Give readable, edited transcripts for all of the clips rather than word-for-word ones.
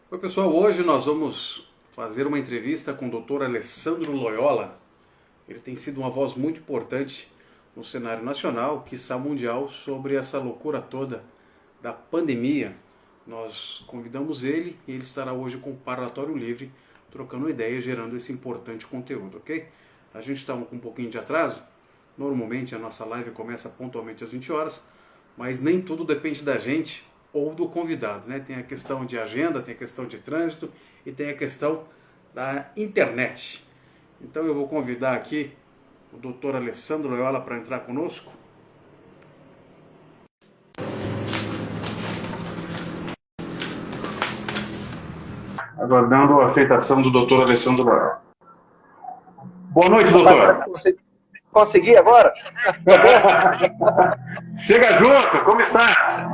Oi pessoal, hoje nós vamos fazer uma entrevista com o Dr. Alessandro Loyola. Ele tem sido uma voz muito importante no cenário nacional, quiçá mundial, sobre essa loucura toda da pandemia. Nós convidamos ele e ele estará hoje com o Parlatório Livre, trocando ideias, gerando esse importante conteúdo, ok? A gente está com um pouquinho de atraso. Normalmente a nossa live começa pontualmente às 20 horas, mas nem tudo depende da gente ou do convidado, né? Tem a questão de agenda, tem a questão de trânsito e tem a questão da internet. Então eu vou convidar aqui o Dr. Alessandro Loyola para entrar conosco. Aguardando a aceitação do Dr. Alessandro Loyola. Boa noite, doutor. Consegui agora? Chega junto, como estás?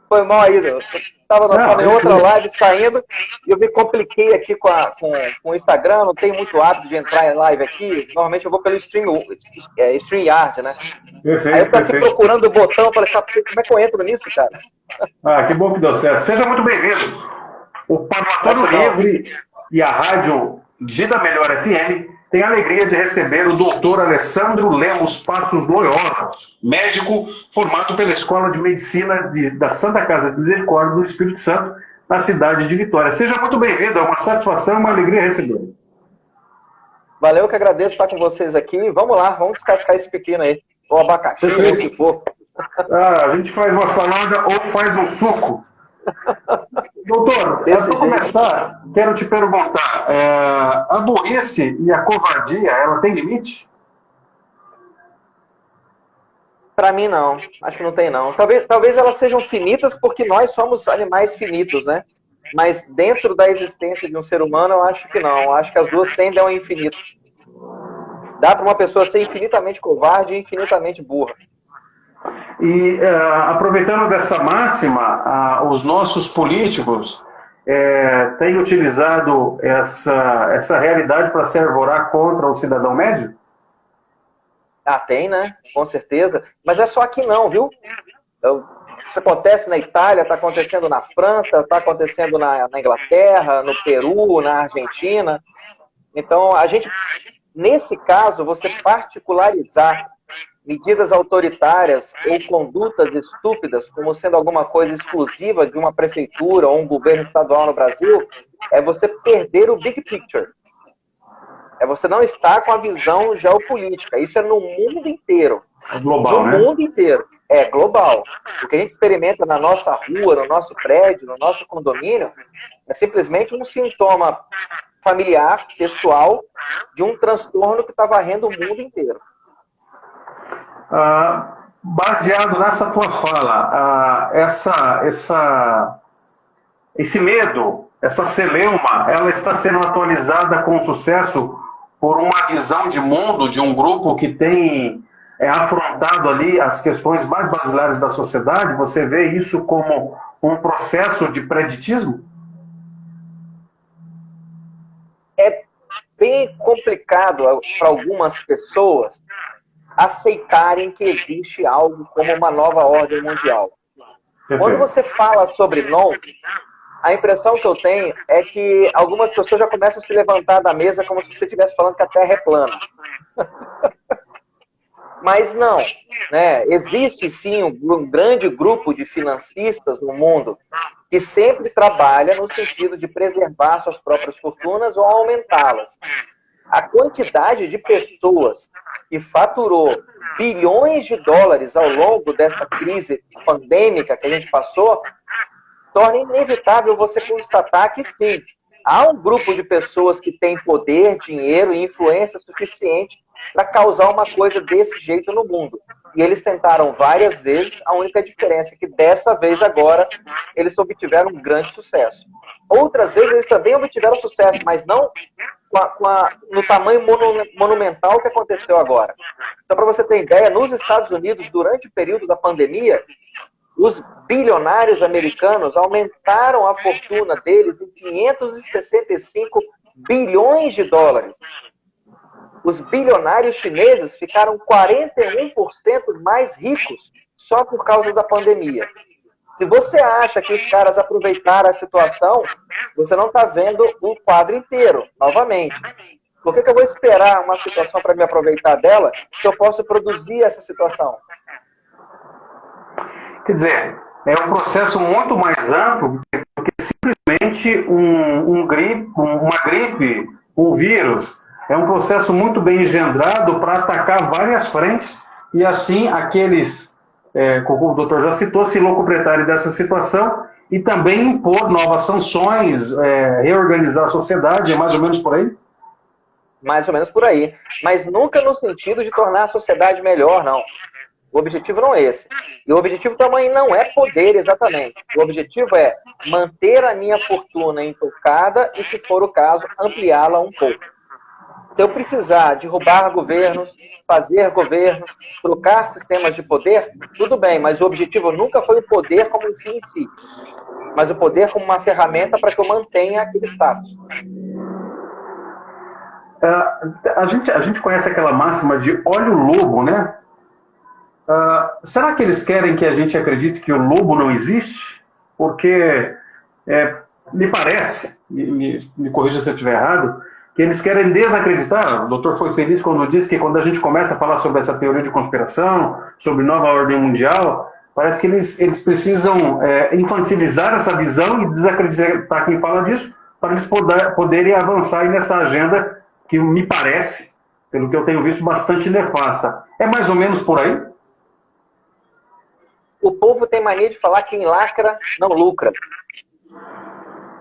Foi mal aí, eu estava em outra live saindo e eu me compliquei aqui com o Instagram, não tenho muito hábito de entrar em live aqui, normalmente eu vou pelo StreamYard, né? Perfeito, aí eu tô aqui procurando o botão, falei, como é que eu entro nisso, cara? Ah, que bom que deu certo. Seja muito bem-vindo. O Parlatório Livre e a rádio Vida Melhor FM tem a alegria de receber o Dr. Alessandro Lemos Passos Loyola, médico formado pela Escola de Medicina da Santa Casa de Misericórdia do Espírito Santo, na cidade de Vitória. Seja muito bem-vindo, é uma satisfação, uma alegria recebê-lo. Valeu, que agradeço estar com vocês aqui. Vamos lá, vamos descascar esse pepino aí. Ou abacaxi, ou o que for. A gente faz uma salada ou faz um suco. Doutor, para começar, quero te perguntar, a burrice e a covardia, ela tem limite? Para mim, não. Acho que não tem, não. Talvez elas sejam finitas porque nós somos animais finitos, né? Mas dentro da existência de um ser humano, eu acho que não. Eu acho que as duas tendem ao infinito. Dá para uma pessoa ser infinitamente covarde e infinitamente burra. E aproveitando dessa máxima, os nossos políticos têm utilizado essa realidade para se arvorar contra o cidadão médio? Ah, tem, né? Com certeza. Mas é só aqui não, viu? Isso acontece na Itália, está acontecendo na França, está acontecendo na Inglaterra, no Peru, na Argentina. Então, nesse caso, você particularizar medidas autoritárias ou condutas estúpidas como sendo alguma coisa exclusiva de uma prefeitura ou um governo estadual no Brasil, é você perder o big picture. É você não estar com a visão geopolítica. Isso é no mundo inteiro. É global, no mundo inteiro. É global. O que a gente experimenta na nossa rua, no nosso prédio, no nosso condomínio, é simplesmente um sintoma familiar, pessoal, de um transtorno que está varrendo o mundo inteiro. Baseado nessa tua fala, esse medo, essa celeuma, ela está sendo atualizada com sucesso por uma visão de mundo de um grupo que tem afrontado ali as questões mais basilares da sociedade? Você vê isso como um processo de preditismo? É bem complicado para algumas pessoas aceitarem que existe algo como uma nova ordem mundial. Quando você fala sobre nome, a impressão que eu tenho é que algumas pessoas já começam a se levantar da mesa como se você estivesse falando que a Terra é plana. Mas não, né? Existe sim um grande grupo de financistas no mundo que sempre trabalha no sentido de preservar suas próprias fortunas ou aumentá-las. A quantidade de pessoas que faturou bilhões de dólares ao longo dessa crise pandêmica que a gente passou, torna inevitável você constatar que sim, há um grupo de pessoas que tem poder, dinheiro e influência suficiente para causar uma coisa desse jeito no mundo. E eles tentaram várias vezes, a única diferença é que dessa vez agora eles obtiveram um grande sucesso. Outras vezes eles também obtiveram sucesso, mas não no tamanho monumental que aconteceu agora. Então, para você ter ideia, nos Estados Unidos, durante o período da pandemia, os bilionários americanos aumentaram a fortuna deles em 565 bilhões de dólares. Os bilionários chineses ficaram 41% mais ricos só por causa da pandemia. Se você acha que os caras aproveitaram a situação, você não está vendo o quadro inteiro, novamente. Por que eu vou esperar uma situação para me aproveitar dela se eu posso produzir essa situação? Quer dizer, é um processo muito mais amplo do que simplesmente uma gripe, um vírus. É um processo muito bem engendrado para atacar várias frentes e assim aqueles, como o doutor já citou, se locupretarem dessa situação e também impor novas sanções, reorganizar a sociedade, é mais ou menos por aí? Mais ou menos por aí. Mas nunca no sentido de tornar a sociedade melhor, não. O objetivo não é esse. E o objetivo também não é poder, exatamente. O objetivo é manter a minha fortuna intocada e, se for o caso, ampliá-la um pouco. Se eu precisar derrubar governos, fazer governos, trocar sistemas de poder, tudo bem, mas o objetivo nunca foi o poder como um fim em si, mas o poder como uma ferramenta para que eu mantenha aquele status. A gente conhece aquela máxima de olha o lobo, né? Será que eles querem que a gente acredite que o lobo não existe? Porque me parece, me corrija se eu estiver errado, que eles querem desacreditar. O doutor foi feliz quando disse que quando a gente começa a falar sobre essa teoria de conspiração, sobre nova ordem mundial, parece que eles precisam infantilizar essa visão e desacreditar quem fala disso, para eles poderem avançar aí nessa agenda que me parece, pelo que eu tenho visto, bastante nefasta. É mais ou menos por aí? O povo tem mania de falar que quem lacra não lucra.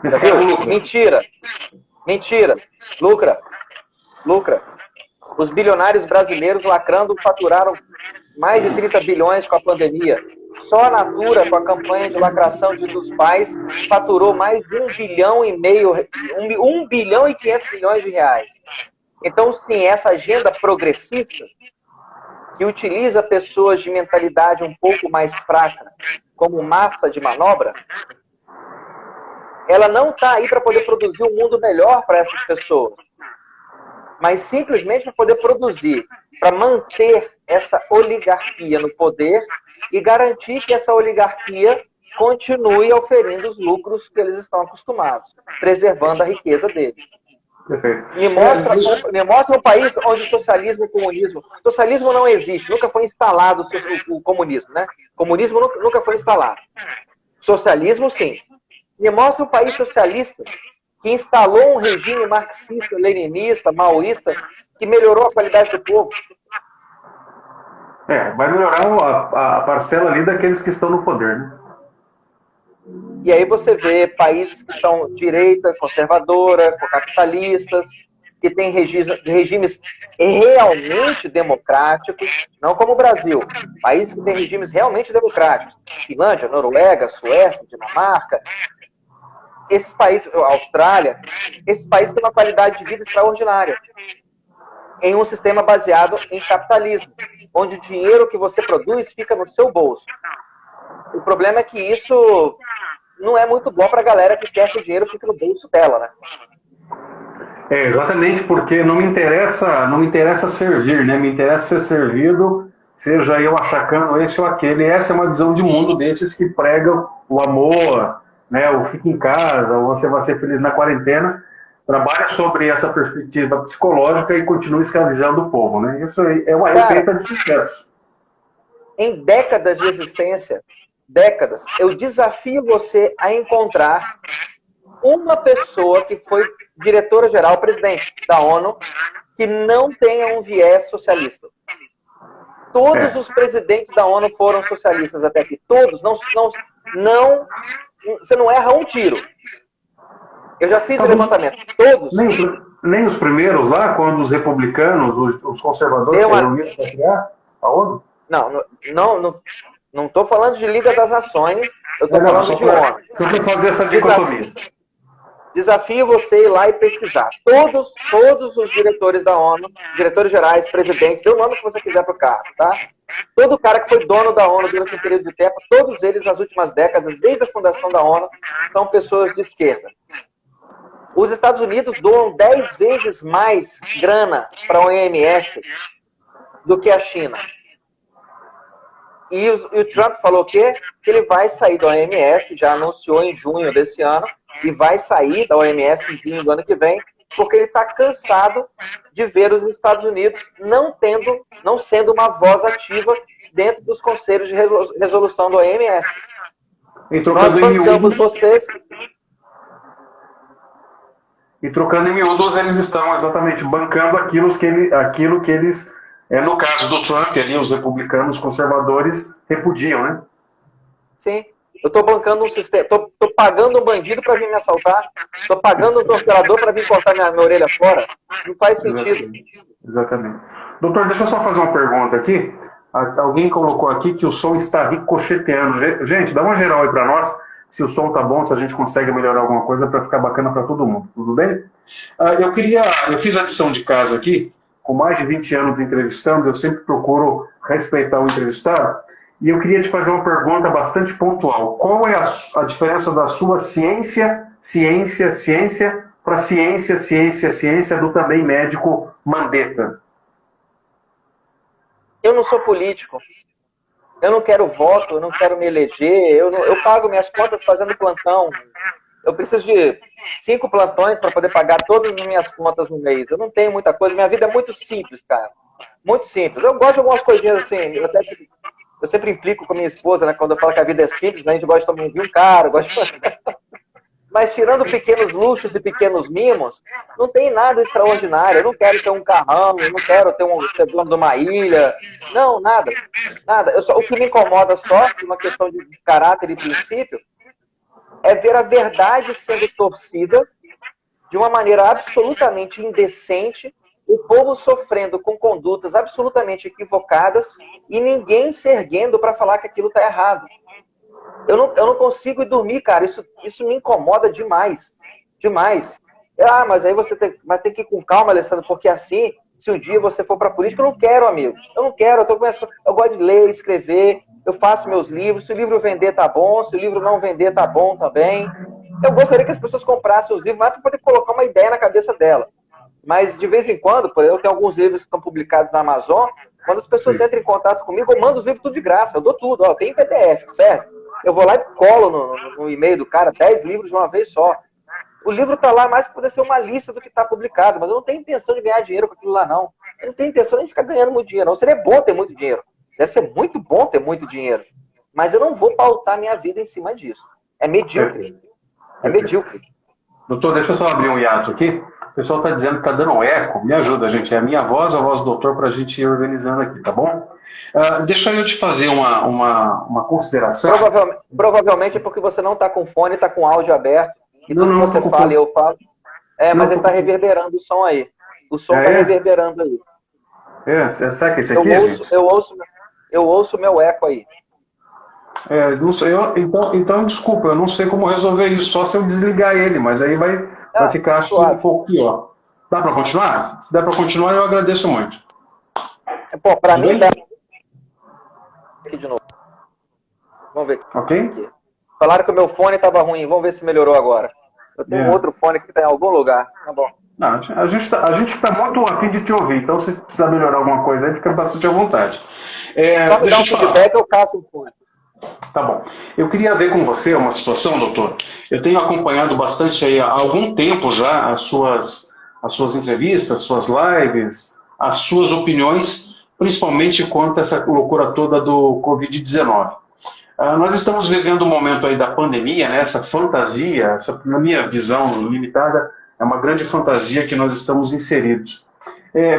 Lucra. Mentira. Mentira. Lucra. Lucra. Os bilionários brasileiros lacrando faturaram mais de 30 bilhões com a pandemia. Só a Natura, com a campanha de lacração dos pais, faturou mais de 1,5 bilhão, 1 bilhão e 500 milhões de reais. Então, sim, essa agenda progressista, que utiliza pessoas de mentalidade um pouco mais fraca como massa de manobra, ela não está aí para poder produzir um mundo melhor para essas pessoas, mas simplesmente para poder produzir, para manter essa oligarquia no poder e garantir que essa oligarquia continue oferindo os lucros que eles estão acostumados, preservando a riqueza deles. Me mostra um país onde o socialismo e o comunismo... Socialismo não existe, nunca foi instalado o comunismo, né? Comunismo nunca foi instalado. Socialismo, sim. Me mostra um país socialista que instalou um regime marxista, leninista, maoísta, que melhorou a qualidade do povo. Vai melhorar a parcela ali daqueles que estão no poder, né? E aí você vê países que são direita, conservadora, capitalistas, que têm regimes realmente democráticos, não como o Brasil. Países que têm regimes realmente democráticos. Finlândia, Noruega, Suécia, Dinamarca. Esses países, Austrália, esses países têm uma qualidade de vida extraordinária. Em um sistema baseado em capitalismo, onde o dinheiro que você produz fica no seu bolso. O problema é que isso não é muito bom para a galera que quer que o dinheiro fique no bolso dela, né? Exatamente, porque não me interessa servir, né? Me interessa ser servido, seja eu achacando esse ou aquele. Essa é uma visão de mundo desses que pregam o amor, né? O fica em casa, ou você vai ser feliz na quarentena. Trabalha sobre essa perspectiva psicológica e continua escravizando o povo, né? Isso aí é uma receita de sucesso. Em décadas de existência, eu desafio você a encontrar uma pessoa que foi diretora-geral, presidente da ONU, que não tenha um viés socialista. Todos os presidentes da ONU foram socialistas até aqui. Todos. Você não erra um tiro. Eu já fiz o levantamento. Todos. Nem os primeiros lá, quando os republicanos, os conservadores se reuniram para criar a ONU? Não estou falando de Liga das Nações, eu estou falando de ONU. Só para fazer essa dicotomia. Desafio você ir lá e pesquisar. Todos os diretores da ONU, diretores gerais, presidentes, dê o nome que você quiser para o cargo, tá? Todo cara que foi dono da ONU durante um período de tempo, todos eles nas últimas décadas, desde a fundação da ONU, são pessoas de esquerda. Os Estados Unidos doam 10 vezes mais grana para a OMS do que a China. E o Trump falou o quê? Que ele vai sair da OMS, já anunciou em junho desse ano, e vai sair da OMS em junho do ano que vem, porque ele está cansado de ver os Estados Unidos não sendo uma voz ativa dentro dos conselhos de resolução da OMS. Nós bancamos vocês... E trocando em miúdos, eles estão exatamente bancando aquilo que eles, no caso do Trump, ali, os republicanos conservadores repudiam, né? Sim. Eu estou bancando um sistema, estou pagando um bandido para vir me assaltar, estou pagando um torturador para vir cortar minha orelha fora. Não faz sentido. Exatamente. Doutor, deixa eu só fazer uma pergunta aqui. Alguém colocou aqui que o som está ricocheteando. Gente, dá uma geral aí para nós, se o som tá bom, se a gente consegue melhorar alguma coisa para ficar bacana para todo mundo. Tudo bem? Eu fiz a lição de casa aqui, com mais de 20 anos entrevistando, eu sempre procuro respeitar o entrevistado. E eu queria te fazer uma pergunta bastante pontual. Qual é a diferença da sua ciência para ciência do também médico Mandetta? Eu não sou político. Eu não quero voto, eu não quero me eleger. Eu pago minhas contas fazendo plantão. Eu preciso de 5 plantões para poder pagar todas as minhas contas no mês. Eu não tenho muita coisa. Minha vida é muito simples, cara. Muito simples. Eu gosto de algumas coisinhas assim. Eu sempre implico com a minha esposa, né? Quando eu falo que a vida é simples, né? A gente gosta de tomar um vinho caro, Mas tirando pequenos luxos e pequenos mimos, não tem nada extraordinário. Eu não quero ter um carrão, eu não quero ser dono de uma ilha. Não, nada. Nada. O que me incomoda só, por uma questão de caráter e princípio, é ver a verdade sendo torcida de uma maneira absolutamente indecente, o povo sofrendo com condutas absolutamente equivocadas e ninguém se erguendo para falar que aquilo está errado. Eu não consigo ir dormir, cara. Isso me incomoda demais. Demais. Mas aí mas tem que ir com calma, Alessandro, porque assim, se um dia você for para a política, eu não quero, amigo. Eu não quero. Eu gosto de ler, escrever, eu faço meus livros. Se o livro vender, tá bom. Se o livro não vender, tá bom também. Eu gostaria que as pessoas comprassem os livros, mas para poder colocar uma ideia na cabeça dela. Mas, de vez em quando, por exemplo, eu tenho alguns livros que estão publicados na Amazon, quando as pessoas entram em contato comigo, eu mando os livros tudo de graça, eu dou tudo, tem PDF, certo? Eu vou lá e colo no e-mail do cara 10 livros de uma vez só. O livro está lá mais para poder ser uma lista do que está publicado, mas eu não tenho intenção de ganhar dinheiro com aquilo lá, não. Eu não tenho intenção de ficar ganhando muito dinheiro, não. Seria bom ter muito dinheiro. Deve ser muito bom ter muito dinheiro. Mas eu não vou pautar minha vida em cima disso. É medíocre. É medíocre. Doutor, deixa eu só abrir um hiato aqui. O pessoal está dizendo que está dando um eco. Me ajuda, gente. É a minha voz, a voz do doutor, para a gente ir organizando aqui, tá bom? Deixa eu te fazer uma consideração. Provavelmente é porque você não está com fone, está com áudio aberto. E tudo que você fala e eu falo. Mas ele está reverberando o som aí. O som está reverberando aí. Sabe que esse aqui? Eu ouço o meu eco aí. Não sei, então, desculpa, eu não sei como resolver isso, só se eu desligar ele, mas aí vai ficar acho, um pouco pior. Dá para continuar? Se der para continuar, eu agradeço muito. Para mim dá. Aqui de novo. Vamos ver. Ok? Aqui. Falaram que o meu fone estava ruim, vamos ver se melhorou agora. Eu tenho um outro fone que está em algum lugar. Tá bom. Não, a gente está muito afim de te ouvir, então se precisar melhorar alguma coisa aí, fica bastante à vontade. Só me dá um feedback, eu caço um fone. Tá bom. Eu queria ver com você uma situação, doutor. Eu tenho acompanhado bastante aí há algum tempo já as suas entrevistas, as suas lives, as suas opiniões, principalmente quanto a essa loucura toda do Covid-19. Nós estamos vivendo um momento aí da pandemia, né? Essa fantasia, na minha visão limitada, é uma grande fantasia que nós estamos inseridos.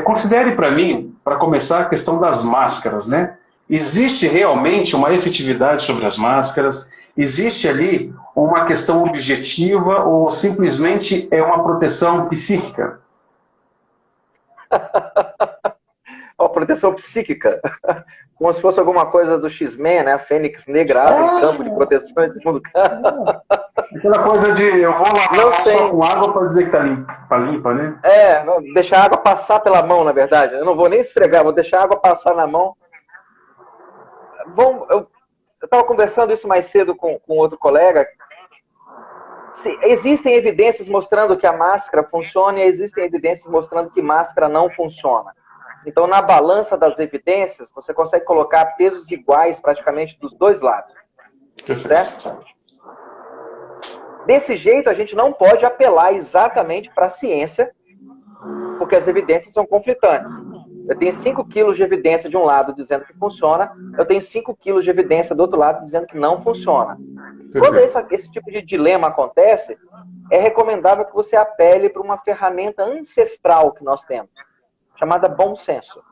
Considere para mim, para começar, a questão das máscaras, né? Existe realmente uma efetividade sobre as máscaras? Existe ali uma questão objetiva ou simplesmente é uma proteção psíquica? Proteção psíquica. Como se fosse alguma coisa do X-Men, né? A Fênix Negra abre campo de proteção em segundo campo. Aquela coisa de eu vou lavar só com água para dizer que tá limpa, né? Deixar a água passar pela mão, na verdade. Eu não vou nem esfregar, vou deixar a água passar na mão. Bom, eu estava conversando isso mais cedo com outro colega. Existem evidências mostrando que a máscara funciona e existem evidências mostrando que máscara não funciona. Então, na balança das evidências, você consegue colocar pesos iguais praticamente dos dois lados. Certo? Desse jeito, a gente não pode apelar exatamente para a ciência, porque as evidências são conflitantes. Eu tenho 5 quilos de evidência de um lado dizendo que funciona, eu tenho 5 quilos de evidência do outro lado dizendo que não funciona. Quando esse tipo de dilema acontece, é recomendável que você apele para uma ferramenta ancestral que nós temos, chamada bom senso.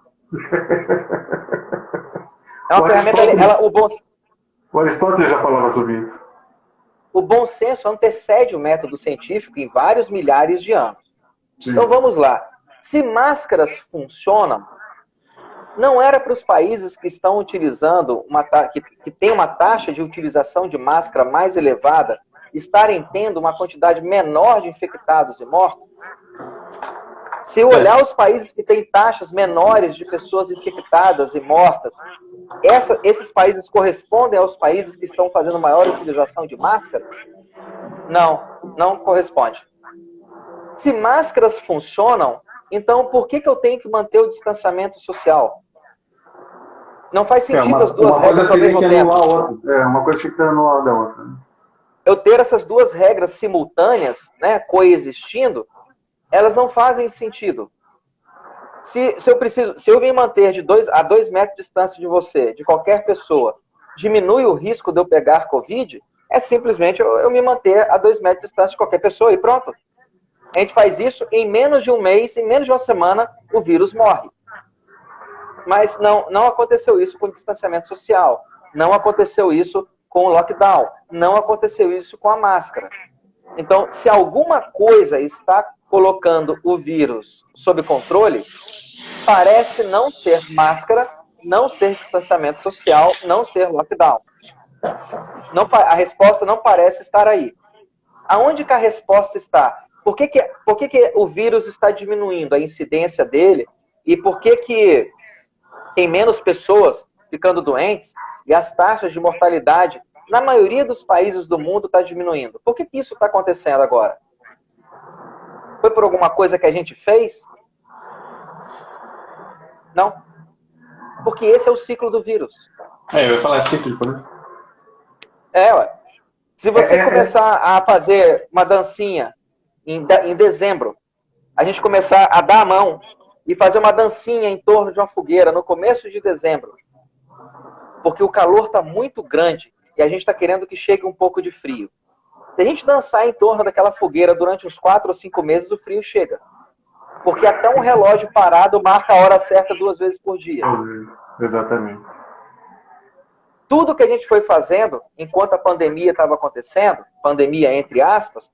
É uma ferramenta... O Aristóteles já falava sobre isso. O bom senso antecede o método científico em vários milhares de anos. Sim. Então vamos lá. Se máscaras funcionam, não era para os países que estão utilizando, que tem uma taxa de utilização de máscara mais elevada, estarem tendo uma quantidade menor de infectados e mortos? Se olhar os países que têm taxas menores de pessoas infectadas e mortas, esses países correspondem aos países que estão fazendo maior utilização de máscara? Não corresponde. Se máscaras funcionam, então por que eu tenho que manter o distanciamento social? Não faz sentido as duas regras ao mesmo tempo. Uma coisa que fica anular da outra. Eu ter essas duas regras simultâneas, né, coexistindo, elas não fazem sentido. Se eu me manter a 2 metros de distância de você, de qualquer pessoa, diminui o risco de eu pegar Covid, é simplesmente eu me manter a 2 metros de distância de qualquer pessoa e pronto. A gente faz isso em menos de um mês, em menos de uma semana, o vírus morre. Mas não aconteceu isso com o distanciamento social. Não aconteceu isso com o lockdown. Não aconteceu isso com a máscara. Então, se alguma coisa está colocando o vírus sob controle, parece não ser máscara, não ser distanciamento social, não ser lockdown. A resposta não parece estar aí. Aonde que a resposta está? Por que o vírus está diminuindo a incidência dele e por que tem menos pessoas ficando doentes e as taxas de mortalidade na maioria dos países do mundo está diminuindo? Por que isso está acontecendo agora? Foi por alguma coisa que a gente fez? Não. Porque esse é o ciclo do vírus. Eu ia falar cíclico, né? Ué. Se você começar a fazer uma dancinha em dezembro, a gente começar a dar a mão e fazer uma dancinha em torno de uma fogueira no começo de dezembro, porque o calor está muito grande e a gente está querendo que chegue um pouco de frio. Se a gente dançar em torno daquela fogueira durante uns 4 ou 5 meses, o frio chega. Porque até um relógio parado marca a hora certa 2 vezes por dia. Exatamente. Tudo que a gente foi fazendo enquanto a pandemia estava acontecendo, pandemia entre aspas,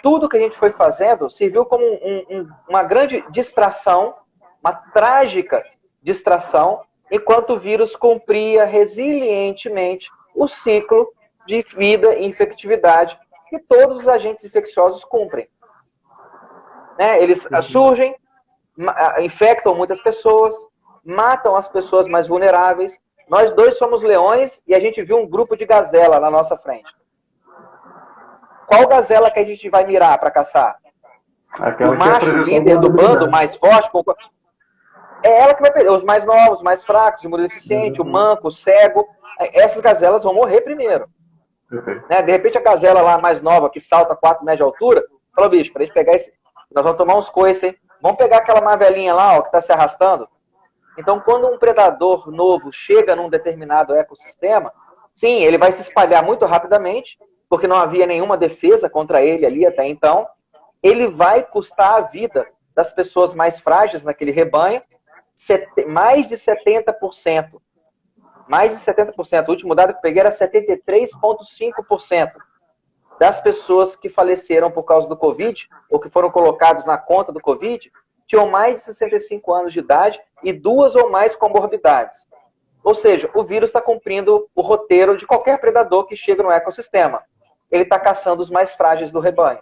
tudo que a gente foi fazendo serviu como uma grande distração, uma trágica distração, enquanto o vírus cumpria resilientemente o ciclo de vida e infectividade que todos os agentes infecciosos cumprem. Né? Eles surgem, infectam muitas pessoas, matam as pessoas mais vulneráveis. Nós dois somos leões e a gente viu um grupo de gazela na nossa frente. Qual gazela que a gente vai mirar para caçar? O macho líder do bando, mais forte? É ela que vai perder. Os mais novos, os mais fracos, o imunodeficiente, o manco, o cego. Essas gazelas vão morrer primeiro. Né? De repente a gazela lá mais nova, que salta 4 metros de altura, falou, bicho, pra gente pegar esse... Nós vamos tomar uns coices, hein? Vamos pegar aquela mais velhinha lá, ó, que está se arrastando. Então, quando um predador novo chega num determinado ecossistema, sim, ele vai se espalhar muito rapidamente, porque não havia nenhuma defesa contra ele ali até então. Ele vai custar a vida das pessoas mais frágeis naquele rebanho, mais de 70%. Mais de 70%. O último dado que eu peguei era 73,5% das pessoas que faleceram por causa do Covid, ou que foram colocados na conta do Covid, tinham mais de 65 anos de idade e 2 ou mais comorbidades. Ou seja, o vírus está cumprindo o roteiro de qualquer predador que chega no ecossistema. Ele está caçando os mais frágeis do rebanho.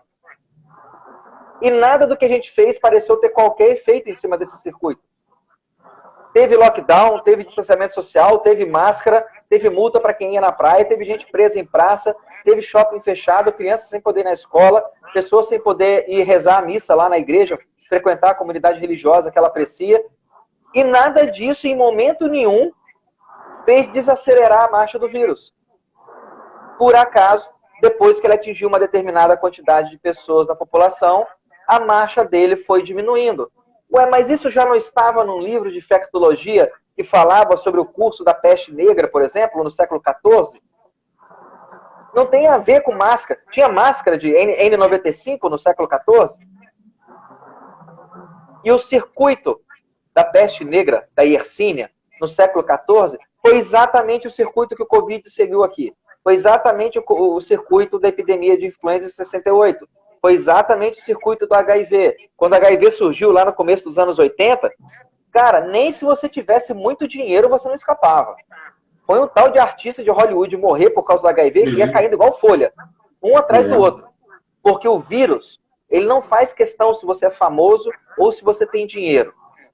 E nada do que a gente fez pareceu ter qualquer efeito em cima desse circuito. Teve lockdown, teve distanciamento social, teve máscara, teve multa para quem ia na praia, teve gente presa em praça, teve shopping fechado, crianças sem poder ir na escola, pessoas sem poder ir rezar a missa lá na igreja, frequentar a comunidade religiosa que ela aprecia. E nada disso, em momento nenhum, fez desacelerar a marcha do vírus. Por acaso, depois que ele atingiu uma determinada quantidade de pessoas na população, a marcha dele foi diminuindo. Ué, mas isso já não estava num livro de infectologia que falava sobre o curso da peste negra, por exemplo, no século XIV? Não tem a ver com máscara. Tinha máscara de N95 no século XIV? E o circuito da peste negra, da Yersínia, no século XIV, foi exatamente o circuito que o Covid seguiu aqui. Foi exatamente o circuito da epidemia de influenza em 68. Foi exatamente o circuito do HIV. Quando o HIV surgiu lá no começo dos anos 80, cara, nem se você tivesse muito dinheiro, você não escapava. Foi um tal de artista de Hollywood morrer por causa do HIV que ia caindo igual folha, um atrás do outro. Porque o vírus, ele não faz questão se você é famoso ou se você tem dinheiro.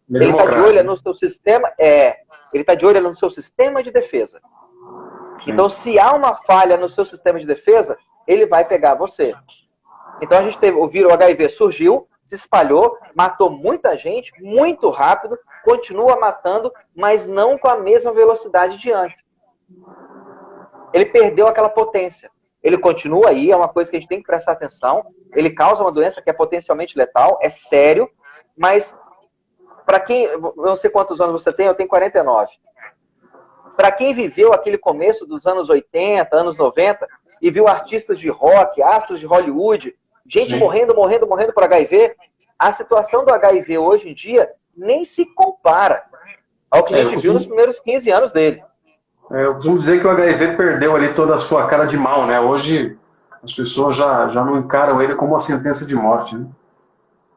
Ele está de olho no seu sistema, ele está de olho no seu sistema de defesa. Então, se há uma falha no seu sistema de defesa, ele vai pegar você. Então, a gente teve o vírus, o HIV surgiu, se espalhou, matou muita gente, muito rápido, continua matando, mas não com a mesma velocidade de antes. Ele perdeu aquela potência. Ele continua aí, é uma coisa que a gente tem que prestar atenção. Ele causa uma doença que é potencialmente letal, é sério, mas para quem, eu não sei quantos anos você tem, eu tenho 49. Para quem viveu aquele começo dos anos 80, anos 90, e viu artistas de rock, astros de Hollywood, gente morrendo por HIV, a situação do HIV hoje em dia nem se compara ao que a gente viu nos primeiros 15 anos dele. Eu costumo dizer que o HIV perdeu ali toda a sua cara de mal, né? Hoje as pessoas já não encaram ele como uma sentença de morte, né?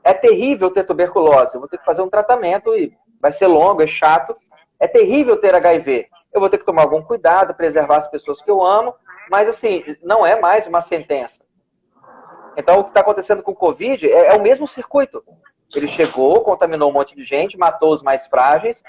É terrível ter tuberculose. Eu vou ter que fazer um tratamento e vai ser longo, é chato. É terrível ter HIV. Eu vou ter que tomar algum cuidado, preservar as pessoas que eu amo, mas assim, não é mais uma sentença. Então, o que está acontecendo com o Covid é o mesmo circuito. Ele chegou, contaminou um monte de gente, matou os mais frágeis.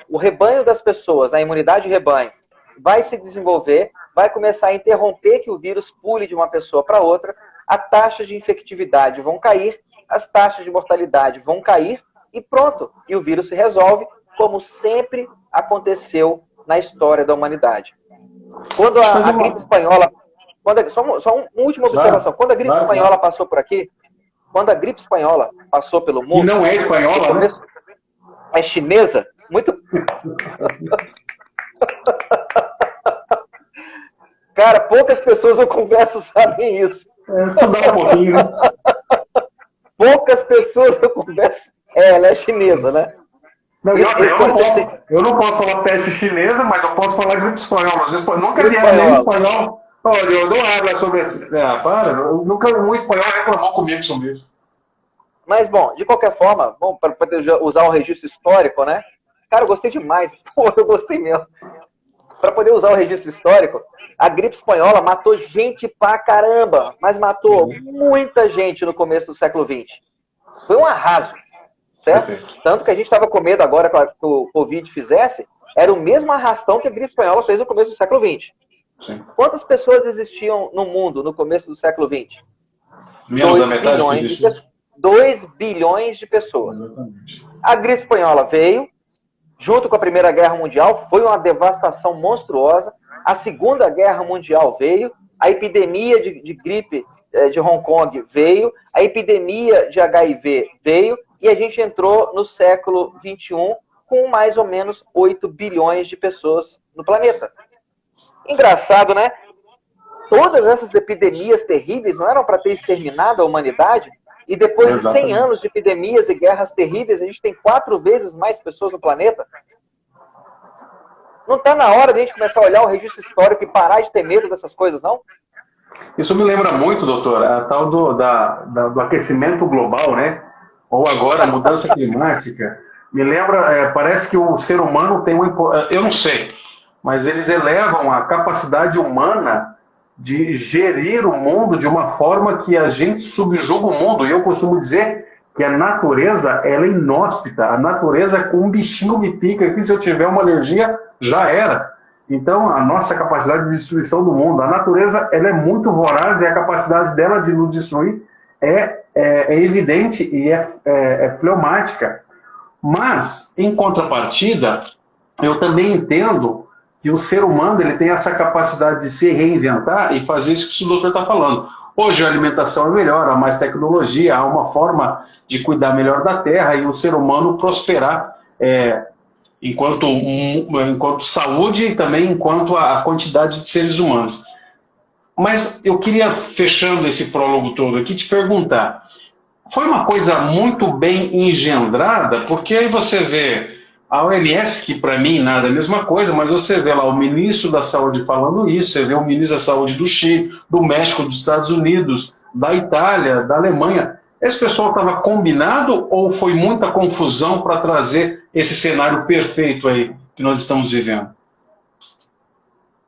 O rebanho das pessoas, a imunidade de rebanho, vai se desenvolver, vai começar a interromper que o vírus pule de uma pessoa para outra, as taxas de infectividade vão cair, as taxas de mortalidade vão cair e pronto. E o vírus se resolve, como sempre aconteceu na história da humanidade. Quando a gripe espanhola... Só uma última observação. Quando a gripe espanhola passou por aqui, quando a gripe espanhola passou pelo mundo... E não é espanhola, né? É chinesa? Muito... Cara, poucas pessoas eu converso sabem isso. Estudar um pouquinho, né? Poucas pessoas eu converso... ela é chinesa, né? Não, eu não posso falar peste chinesa, mas eu posso falar gripe espanhola. Às vezes, nunca vi nem espanhol. Olha, eu não hablo sobre isso. Nunca um espanhol reclamou comigo sobre isso. Mas, bom, de qualquer forma, para poder usar o registro histórico, né? Cara, eu gostei demais. Pô, eu gostei mesmo. Para poder usar o registro histórico, a gripe espanhola matou gente pra caramba, mas matou muita gente no começo do século XX. Foi um arraso, certo? Tanto que a gente estava com medo agora que o Covid fizesse, era o mesmo arrastão que a gripe espanhola fez no começo do século XX. Sim. Quantas pessoas existiam no mundo no começo do século XX? Menos da metade 2 bilhões de pessoas. Exatamente. A gripe espanhola veio, junto com a Primeira Guerra Mundial, foi uma devastação monstruosa. A Segunda Guerra Mundial veio, a epidemia de gripe de Hong Kong veio, a epidemia de HIV veio, e a gente entrou no século XXI com mais ou menos 8 bilhões de pessoas no planeta. Engraçado, né? Todas essas epidemias terríveis não eram para ter exterminado a humanidade? E depois de 100 anos de epidemias e guerras terríveis, a gente tem 4 vezes mais pessoas no planeta? Não está na hora de a gente começar a olhar o registro histórico e parar de ter medo dessas coisas, não? Isso me lembra muito, doutor, a tal do aquecimento global, né? Ou agora a mudança climática. Me lembra, parece que o ser humano tem eu não sei, mas eles elevam a capacidade humana de gerir o mundo de uma forma que a gente subjuga o mundo. E eu costumo dizer que a natureza, ela é inóspita. A natureza, com um bichinho me pica aqui, se eu tiver uma alergia, já era. Então, a nossa capacidade de destruição do mundo, a natureza, ela é muito voraz e a capacidade dela de nos destruir é evidente e é fleumática. Mas, em contrapartida, eu também entendo que o ser humano ele tem essa capacidade de se reinventar e fazer isso que o doutor está falando. Hoje a alimentação é melhor, há mais tecnologia, há uma forma de cuidar melhor da terra e o ser humano prosperar enquanto saúde e também enquanto a quantidade de seres humanos. Mas eu queria, fechando esse prólogo todo aqui, te perguntar, foi uma coisa muito bem engendrada, porque aí você vê a OMS, que para mim nada é a mesma coisa, mas você vê lá o ministro da Saúde falando isso, você vê o ministro da Saúde do Chile, do México, dos Estados Unidos, da Itália, da Alemanha. Esse pessoal estava combinado ou foi muita confusão para trazer esse cenário perfeito aí que nós estamos vivendo?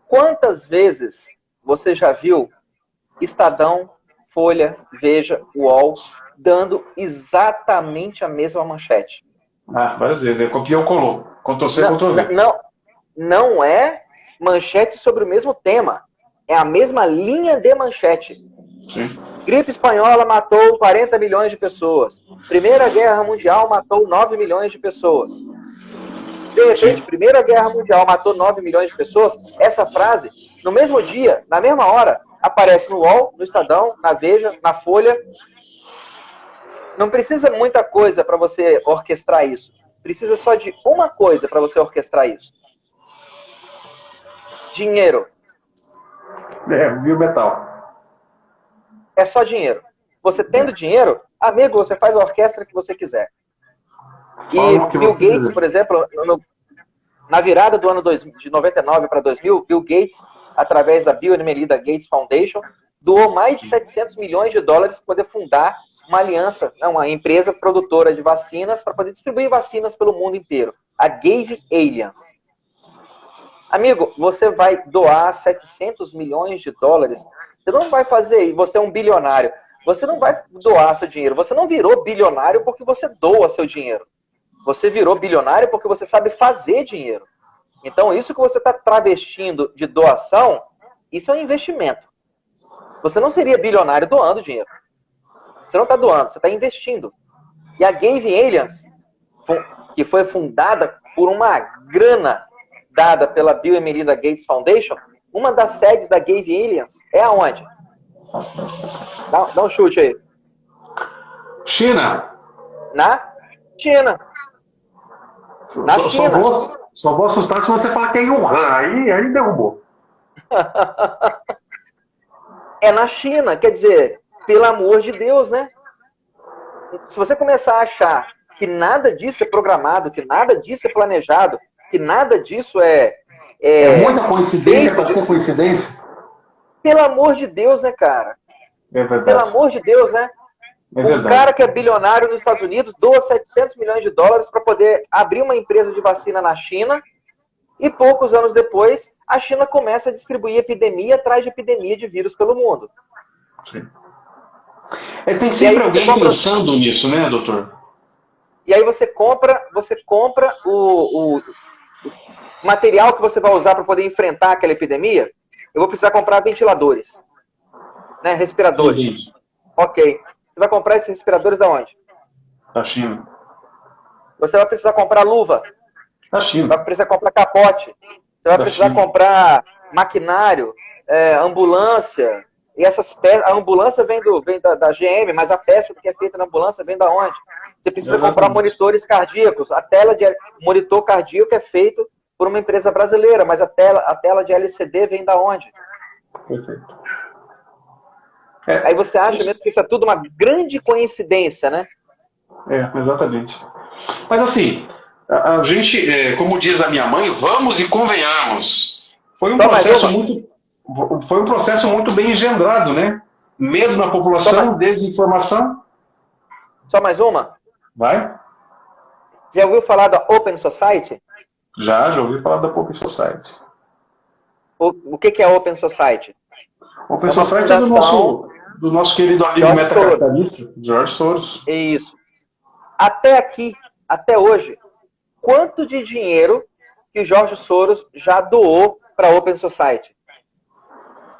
Quantas vezes você já viu Estadão, Folha, Veja, UOL, dando exatamente a mesma manchete? Várias vezes. É copiou, colou. Ctrl-C, Ctrl-V. Não é manchete sobre o mesmo tema. É a mesma linha de manchete. Sim. Gripe espanhola matou 40 milhões de pessoas. Primeira Guerra Mundial matou 9 milhões de pessoas. De repente, Primeira Guerra Mundial matou 9 milhões de pessoas. Essa frase, no mesmo dia, na mesma hora, aparece no UOL, no Estadão, na Veja, na Folha. Não precisa muita coisa para você orquestrar isso. Precisa só de uma coisa para você orquestrar isso. Dinheiro. Viu metal. É só dinheiro. Você tendo dinheiro, amigo, você faz a orquestra que você quiser. E Bill Gates, por exemplo, na virada do ano de 99 para 2000, Bill Gates, através da Bill e Melinda Gates Foundation, doou mais de 700 milhões de dólares para poder fundar uma aliança, uma empresa produtora de vacinas para poder distribuir vacinas pelo mundo inteiro. A Gave Alliance. Amigo, você vai doar 700 milhões de dólares. Você não vai fazer, você é um bilionário. Você não vai doar seu dinheiro. Você não virou bilionário porque você doa seu dinheiro. Você virou bilionário porque você sabe fazer dinheiro. Então, isso que você está travestindo de doação, isso é um investimento. Você não seria bilionário doando dinheiro. Você não está doando, você está investindo. E a Gave Alliance, que foi fundada por uma grana dada pela Bill e Melinda Gates Foundation, uma das sedes da Gave Alliance é aonde? Dá um chute aí. China. Na China. Na China. Só vou assustar se você falar que é Wuhan. Aí derrubou. É na China. Quer dizer, pelo amor de Deus, né? Se você começar a achar que nada disso é programado, que nada disso é planejado, que nada disso é muita coincidência para ser coincidência? Pelo amor de Deus, né, cara? É verdade. Pelo amor de Deus, né? É verdade. Um cara que é bilionário nos Estados Unidos doa 700 milhões de dólares para poder abrir uma empresa de vacina na China e poucos anos depois a China começa a distribuir epidemia atrás de epidemia de vírus pelo mundo. Sim. Tem sempre alguém pensando nisso, né, doutor? E aí você compra o material que você vai usar para poder enfrentar aquela epidemia. Eu vou precisar comprar ventiladores, né, respiradores. Sim. Ok. Você vai comprar esses respiradores da onde? Da China. Você vai precisar comprar luva. Da China. Vai precisar comprar capote. Você vai precisar comprar maquinário, ambulância. E essas peças, a ambulância vem da GM, mas a peça que é feita na ambulância vem da onde? Você precisa comprar monitores cardíacos. A tela de monitor cardíaco é feito por uma empresa brasileira, mas a tela de LCD vem da onde? Perfeito. Aí você acha mesmo que isso é tudo uma grande coincidência, né? Exatamente. Mas assim, a gente, como diz a minha mãe, vamos e convenhamos. Foi um processo muito bem engendrado, né? Medo na população, desinformação. Só mais uma? Vai. Já ouviu falar da Open Society? Já ouvi falar da Open Society. O que é a Open Society? Open Society é do nosso querido amigo metacapitalista, George Soros. Isso. Até aqui, até hoje, quanto de dinheiro que o George Soros já doou para a Open Society?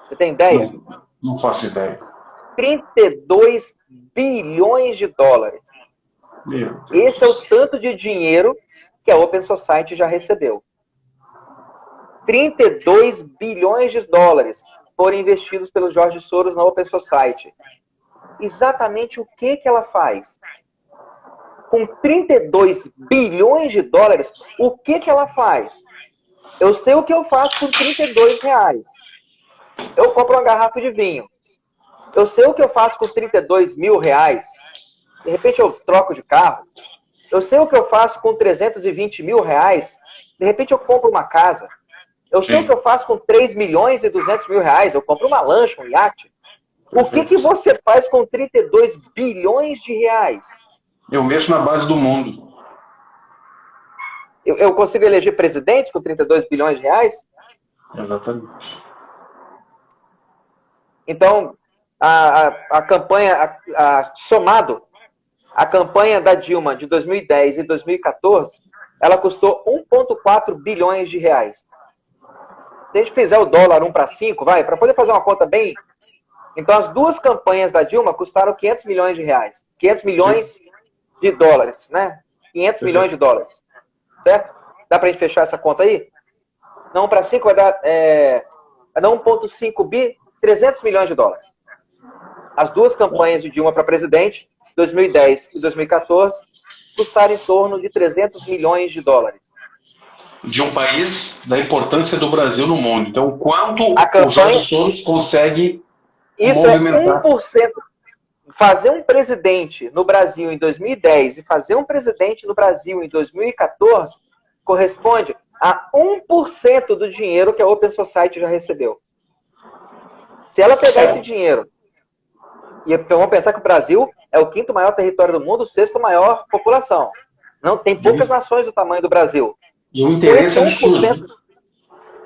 Você tem ideia? Não faço ideia. 32 bilhões de dólares. Esse é o tanto de dinheiro que a Open Society já recebeu. 32 bilhões de dólares foram investidos pelo George Soros na Open Society. Exatamente o que ela faz? Com 32 bilhões de dólares, o que ela faz? Eu sei o que eu faço com 32 reais. Eu compro uma garrafa de vinho. Eu sei o que eu faço com 32 mil reais. De repente eu troco de carro. Eu sei o que eu faço com 320 mil reais. De repente eu compro uma casa. Eu sei o que eu faço com 3 milhões e 200 mil reais. Eu compro uma lancha, um iate. O que você faz com 32 bilhões de reais? Eu mexo na base do mundo. Eu consigo eleger presidente com 32 bilhões de reais? Exatamente. Então, a campanha, somado, a campanha da Dilma de 2010 e 2014, ela custou 1,4 bilhões de reais. Se a gente fizer o dólar 1 para 5, para poder fazer uma conta bem... Então, as duas campanhas da Dilma custaram 500 milhões de reais. 500 milhões de dólares, né? 500 milhões de dólares. Certo? Dá pra gente fechar essa conta aí? Não, 1 para 5 vai dar 1,5 bi, 300 milhões de dólares. As duas campanhas de Dilma para presidente, 2010 e 2014, custaram em torno de 300 milhões de dólares. De um país da importância do Brasil no mundo. Então, o quanto o Jorge Soros consegue movimentar... é 1%. Fazer um presidente no Brasil em 2010 e fazer um presidente no Brasil em 2014 corresponde a 1% do dinheiro que a Open Society já recebeu. Se ela pegar esse dinheiro, e vamos pensar que o Brasil é o 5º maior território do mundo, o 6º maior população. Não, tem poucas nações do tamanho do Brasil. E o interesse é absurdo.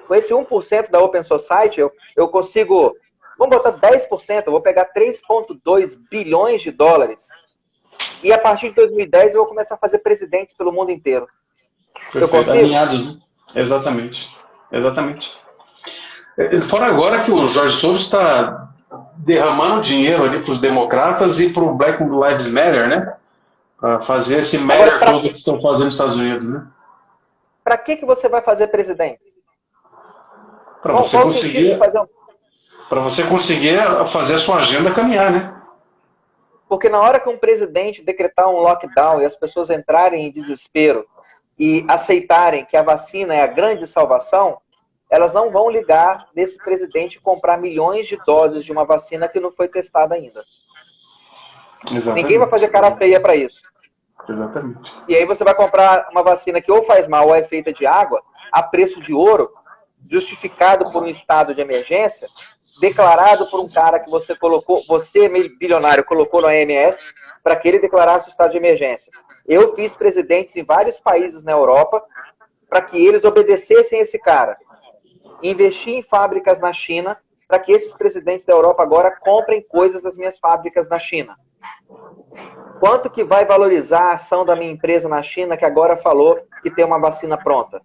Com esse 1% da Open Society, eu consigo... Vamos botar 10%, eu vou pegar 3,2 bilhões de dólares. E a partir de 2010 eu vou começar a fazer presidentes pelo mundo inteiro. Perfeito. Eu consigo? Alinhados, né? Exatamente. Exatamente. Fora agora que o Jorge Soros está derramando dinheiro ali para os democratas e para o Black Lives Matter, né? Para fazer esse matter todo que estão fazendo nos Estados Unidos, né? Para que você vai fazer presidente? Para você conseguir... Para você conseguir fazer a sua agenda caminhar, né? Porque na hora que um presidente decretar um lockdown e as pessoas entrarem em desespero e aceitarem que a vacina é a grande salvação, elas não vão ligar nesse presidente comprar milhões de doses de uma vacina que não foi testada ainda. Exatamente. Ninguém vai fazer cara feia para isso. Exatamente. E aí você vai comprar uma vacina que ou faz mal ou é feita de água, a preço de ouro, justificado por um estado de emergência, declarado por um cara que você colocou, você, bilionário, colocou no OMS para que ele declarasse o estado de emergência. Eu fiz presidentes em vários países na Europa para que eles obedecessem esse cara. Investi em fábricas na China para que esses presidentes da Europa agora comprem coisas das minhas fábricas na China. Quanto que vai valorizar a ação da minha empresa na China que agora falou que tem uma vacina pronta?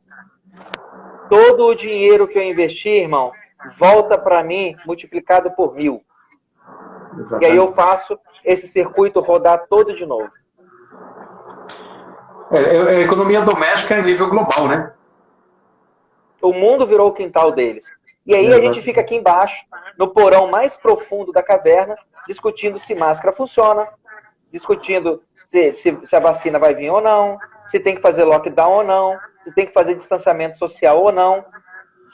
Todo o dinheiro que eu investi, irmão, volta para mim multiplicado por 1000. Exatamente. E aí eu faço esse circuito rodar todo de novo. A economia doméstica é a nível global, né? O mundo virou o quintal deles. E aí a gente fica aqui embaixo, no porão mais profundo da caverna, discutindo se máscara funciona, discutindo se a vacina vai vir ou não, se tem que fazer lockdown ou não, se tem que fazer distanciamento social ou não.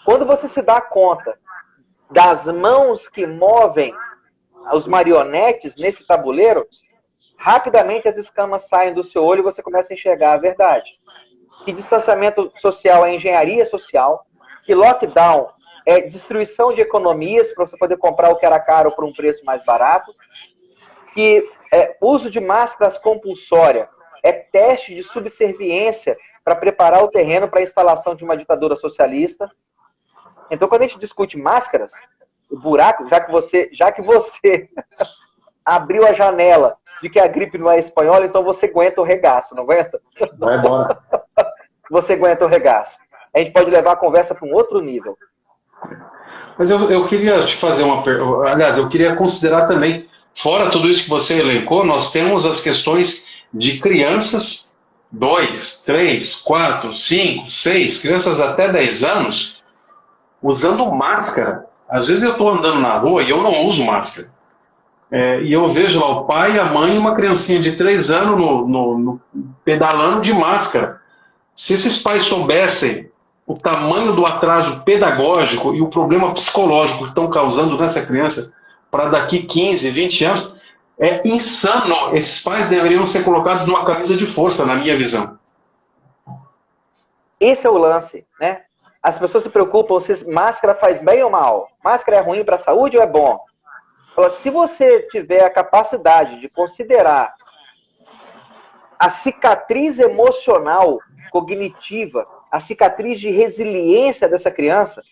Quando você se dá conta das mãos que movem os marionetes nesse tabuleiro, rapidamente as escamas saem do seu olho e você começa a enxergar a verdade. Que distanciamento social é engenharia social, que lockdown é destruição de economias para você poder comprar o que era caro por um preço mais barato, que uso de máscaras compulsória é teste de subserviência para preparar o terreno para a instalação de uma ditadura socialista. Então, quando a gente discute máscaras, o buraco, já que você abriu a janela de que a gripe não é espanhola, então você aguenta o regaço, não aguenta? Vai embora. Você aguenta o regaço. A gente pode levar a conversa para um outro nível. Mas eu queria te fazer uma pergunta. Aliás, eu queria considerar também, fora tudo isso que você elencou, nós temos as questões de crianças, 2, 3, 4, 5, 6, crianças até 10 anos, usando máscara. Às vezes eu estou andando na rua e eu não uso máscara. E eu vejo lá o pai, a mãe e uma criancinha de 3 anos pedalando de máscara. Se esses pais soubessem o tamanho do atraso pedagógico e o problema psicológico que estão causando nessa criança para daqui 15, 20 anos, é insano. Esses pais deveriam ser colocados numa camisa de força, na minha visão. Esse é o lance, né? As pessoas se preocupam se máscara faz bem ou mal. Máscara é ruim para a saúde ou é bom? Se você tiver a capacidade de considerar a cicatriz emocional, cognitiva, a cicatriz de resiliência dessa criança,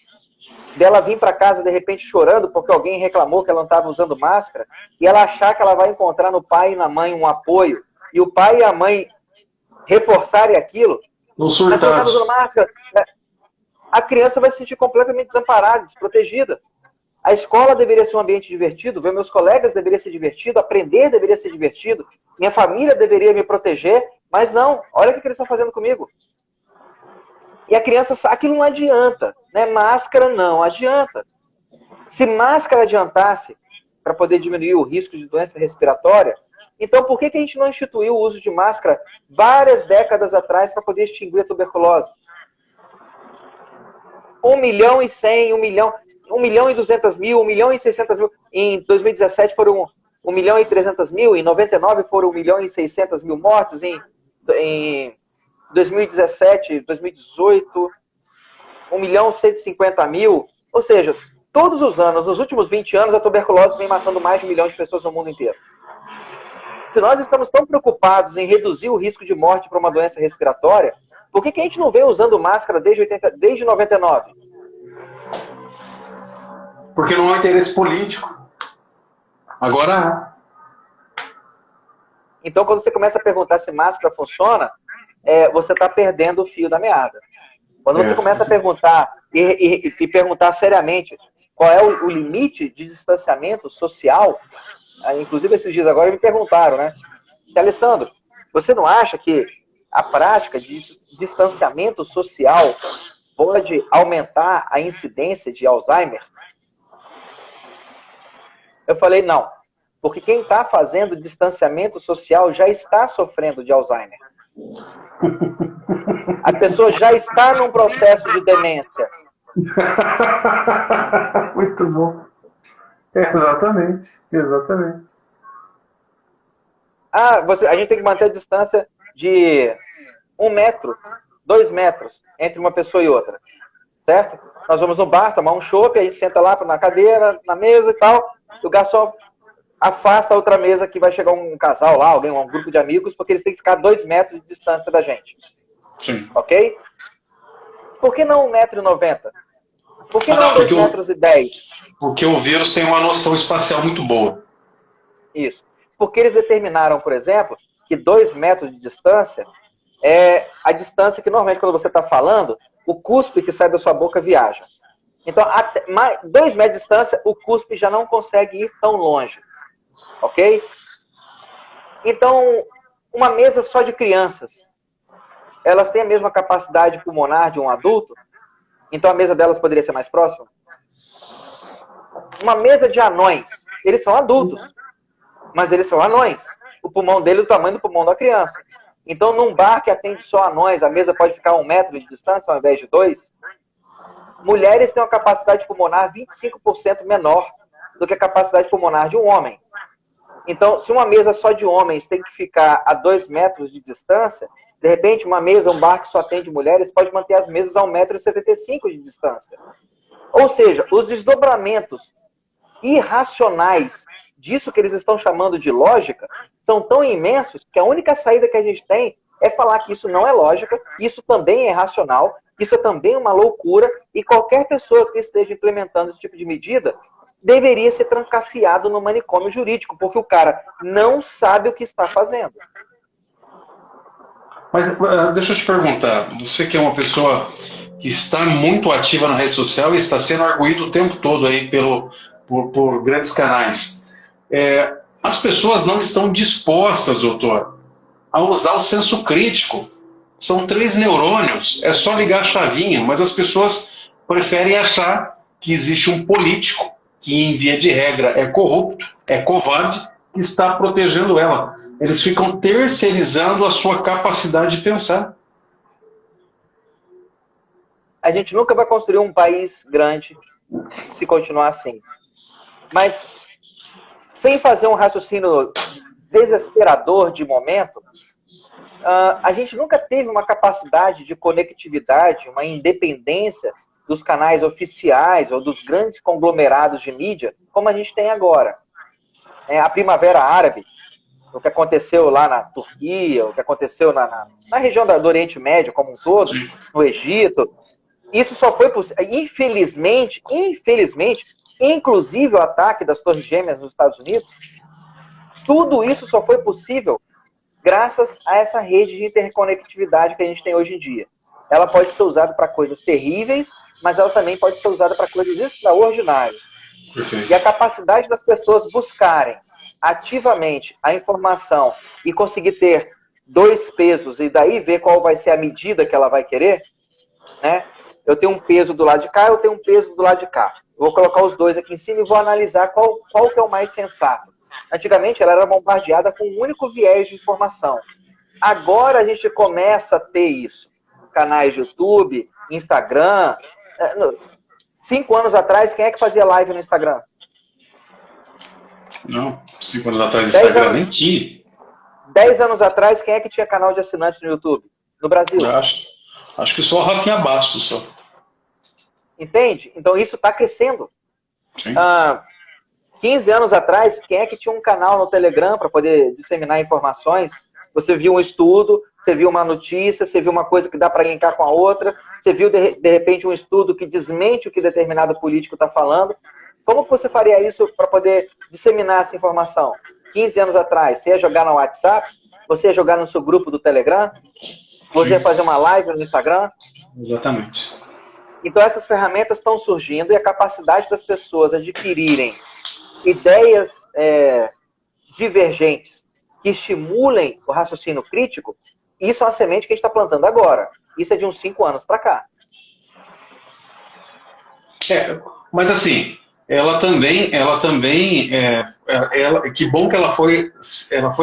dela vir para casa de repente chorando porque alguém reclamou que ela não estava usando máscara, e ela achar que ela vai encontrar no pai e na mãe um apoio, e o pai e a mãe reforçarem aquilo, mas não estava usando máscara, a criança vai se sentir completamente desamparada, desprotegida. A escola deveria ser um ambiente divertido, ver meus colegas deveria ser divertido, aprender deveria ser divertido, minha família deveria me proteger, mas não, olha o que eles estão fazendo comigo. E a criança, aquilo não adianta, né? Máscara não adianta. Se máscara adiantasse para poder diminuir o risco de doença respiratória, então por que a gente não instituiu o uso de máscara várias décadas atrás para poder extinguir a tuberculose? 1.100.000, 1.200.000, 1.600.000. Em 2017 foram 1.300.000, em 99 foram 1.600.000 mortos, em 2017, 2018, 1.150.000. Ou seja, todos os anos, nos últimos 20 anos, a tuberculose vem matando mais de 1 milhão de pessoas no mundo inteiro. Se nós estamos tão preocupados em reduzir o risco de morte para uma doença respiratória, por que a gente não vem usando máscara desde 99? Porque não há interesse político. Agora... Então, quando você começa a perguntar se máscara funciona, você está perdendo o fio da meada. Quando você começa a perguntar e perguntar seriamente qual é o limite de distanciamento social, inclusive esses dias agora me perguntaram, né? Alessandro, você não acha que a prática de distanciamento social pode aumentar a incidência de Alzheimer? Eu falei, não. Porque quem está fazendo distanciamento social já está sofrendo de Alzheimer. A pessoa já está num processo de demência. Muito bom. Exatamente. A gente tem que manter a distância de 1 metro, 2 metros entre uma pessoa e outra. Certo? Nós vamos no bar, tomar um chopp, a gente senta lá na cadeira, na mesa e tal, e o garçom afasta a outra mesa que vai chegar um casal lá, alguém, um grupo de amigos, porque eles têm que ficar 2 metros de distância da gente. Sim. Ok? Por que não 1,90 m? Por que não 2,10 m? Porque o vírus tem uma noção espacial muito boa. Isso. Porque eles determinaram, por exemplo, que 2 metros de distância é a distância que normalmente quando você está falando, o cuspe que sai da sua boca viaja. Então, 2 metros de distância, o cuspe já não consegue ir tão longe. Ok? Então, uma mesa só de crianças, elas têm a mesma capacidade pulmonar de um adulto? Então a mesa delas poderia ser mais próxima? Uma mesa de anões, eles são adultos, mas eles são anões. O pulmão dele é do tamanho do pulmão da criança. Então, num bar que atende só anões, a mesa pode ficar a 1 metro de distância ao invés de 2. Mulheres têm uma capacidade pulmonar 25% menor do que a capacidade pulmonar de um homem. Então, se uma mesa só de homens tem que ficar a 2 metros de distância, de repente, uma mesa, um bar que só atende mulheres, pode manter as mesas a 1,75 m de distância. Ou seja, os desdobramentos irracionais disso que eles estão chamando de lógica são tão imensos que a única saída que a gente tem é falar que isso não é lógica, isso também é irracional, isso é também uma loucura, e qualquer pessoa que esteja implementando esse tipo de medida deveria ser trancafiado no manicômio jurídico, porque o cara não sabe o que está fazendo. Mas deixa eu te perguntar, você que é uma pessoa que está muito ativa na rede social e está sendo arguído o tempo todo aí por grandes canais. As pessoas não estão dispostas, doutor, a usar o senso crítico. São 3 neurônios, é só ligar a chavinha, mas as pessoas preferem achar que existe um político que, em via de regra, é corrupto, é covarde, que está protegendo ela. Eles ficam terceirizando a sua capacidade de pensar. A gente nunca vai construir um país grande se continuar assim. Mas, sem fazer um raciocínio desesperador de momento, a gente nunca teve uma capacidade de conectividade, uma independência dos canais oficiais ou dos grandes conglomerados de mídia, como a gente tem agora. A Primavera Árabe, o que aconteceu lá na Turquia, o que aconteceu na região do Oriente Médio como um todo, no Egito, isso só foi possível. Infelizmente, inclusive o ataque das Torres Gêmeas nos Estados Unidos, tudo isso só foi possível graças a essa rede de interconectividade que a gente tem hoje em dia. Ela pode ser usada para coisas terríveis, mas ela também pode ser usada para coisas extraordinárias. Perfeito. E a capacidade das pessoas buscarem ativamente a informação e conseguir ter 2 pesos e daí ver qual vai ser a medida que ela vai querer, né? Eu tenho um peso do lado de cá, eu tenho um peso do lado de cá. Eu vou colocar os 2 aqui em cima e vou analisar qual que é o mais sensato. Antigamente ela era bombardeada com um único viés de informação. Agora a gente começa a ter isso. Canais de YouTube, Instagram. 5 anos atrás, quem é que fazia live no Instagram? Não, 5 anos atrás Instagram nem tinha. 10 anos atrás, quem é que tinha canal de assinantes no YouTube? No Brasil? Acho que só o Rafinha Bastos. Só. Entende? Então isso está crescendo. Sim. 15 anos atrás, quem é que tinha um canal no Telegram para poder disseminar informações? Você viu um estudo, você viu uma notícia, você viu uma coisa que dá para linkar com a outra, você viu, de repente, um estudo que desmente o que determinado político está falando. Como que você faria isso para poder disseminar essa informação? 15 anos atrás, você ia jogar no WhatsApp? Você ia jogar no seu grupo do Telegram? Você ia fazer uma live no Instagram? Exatamente. Então essas ferramentas estão surgindo e a capacidade das pessoas adquirirem ideias divergentes que estimulem o raciocínio crítico, isso é uma semente que a gente está plantando agora. Isso é de uns 5 anos para cá. Mas assim, ela também que bom que ela foi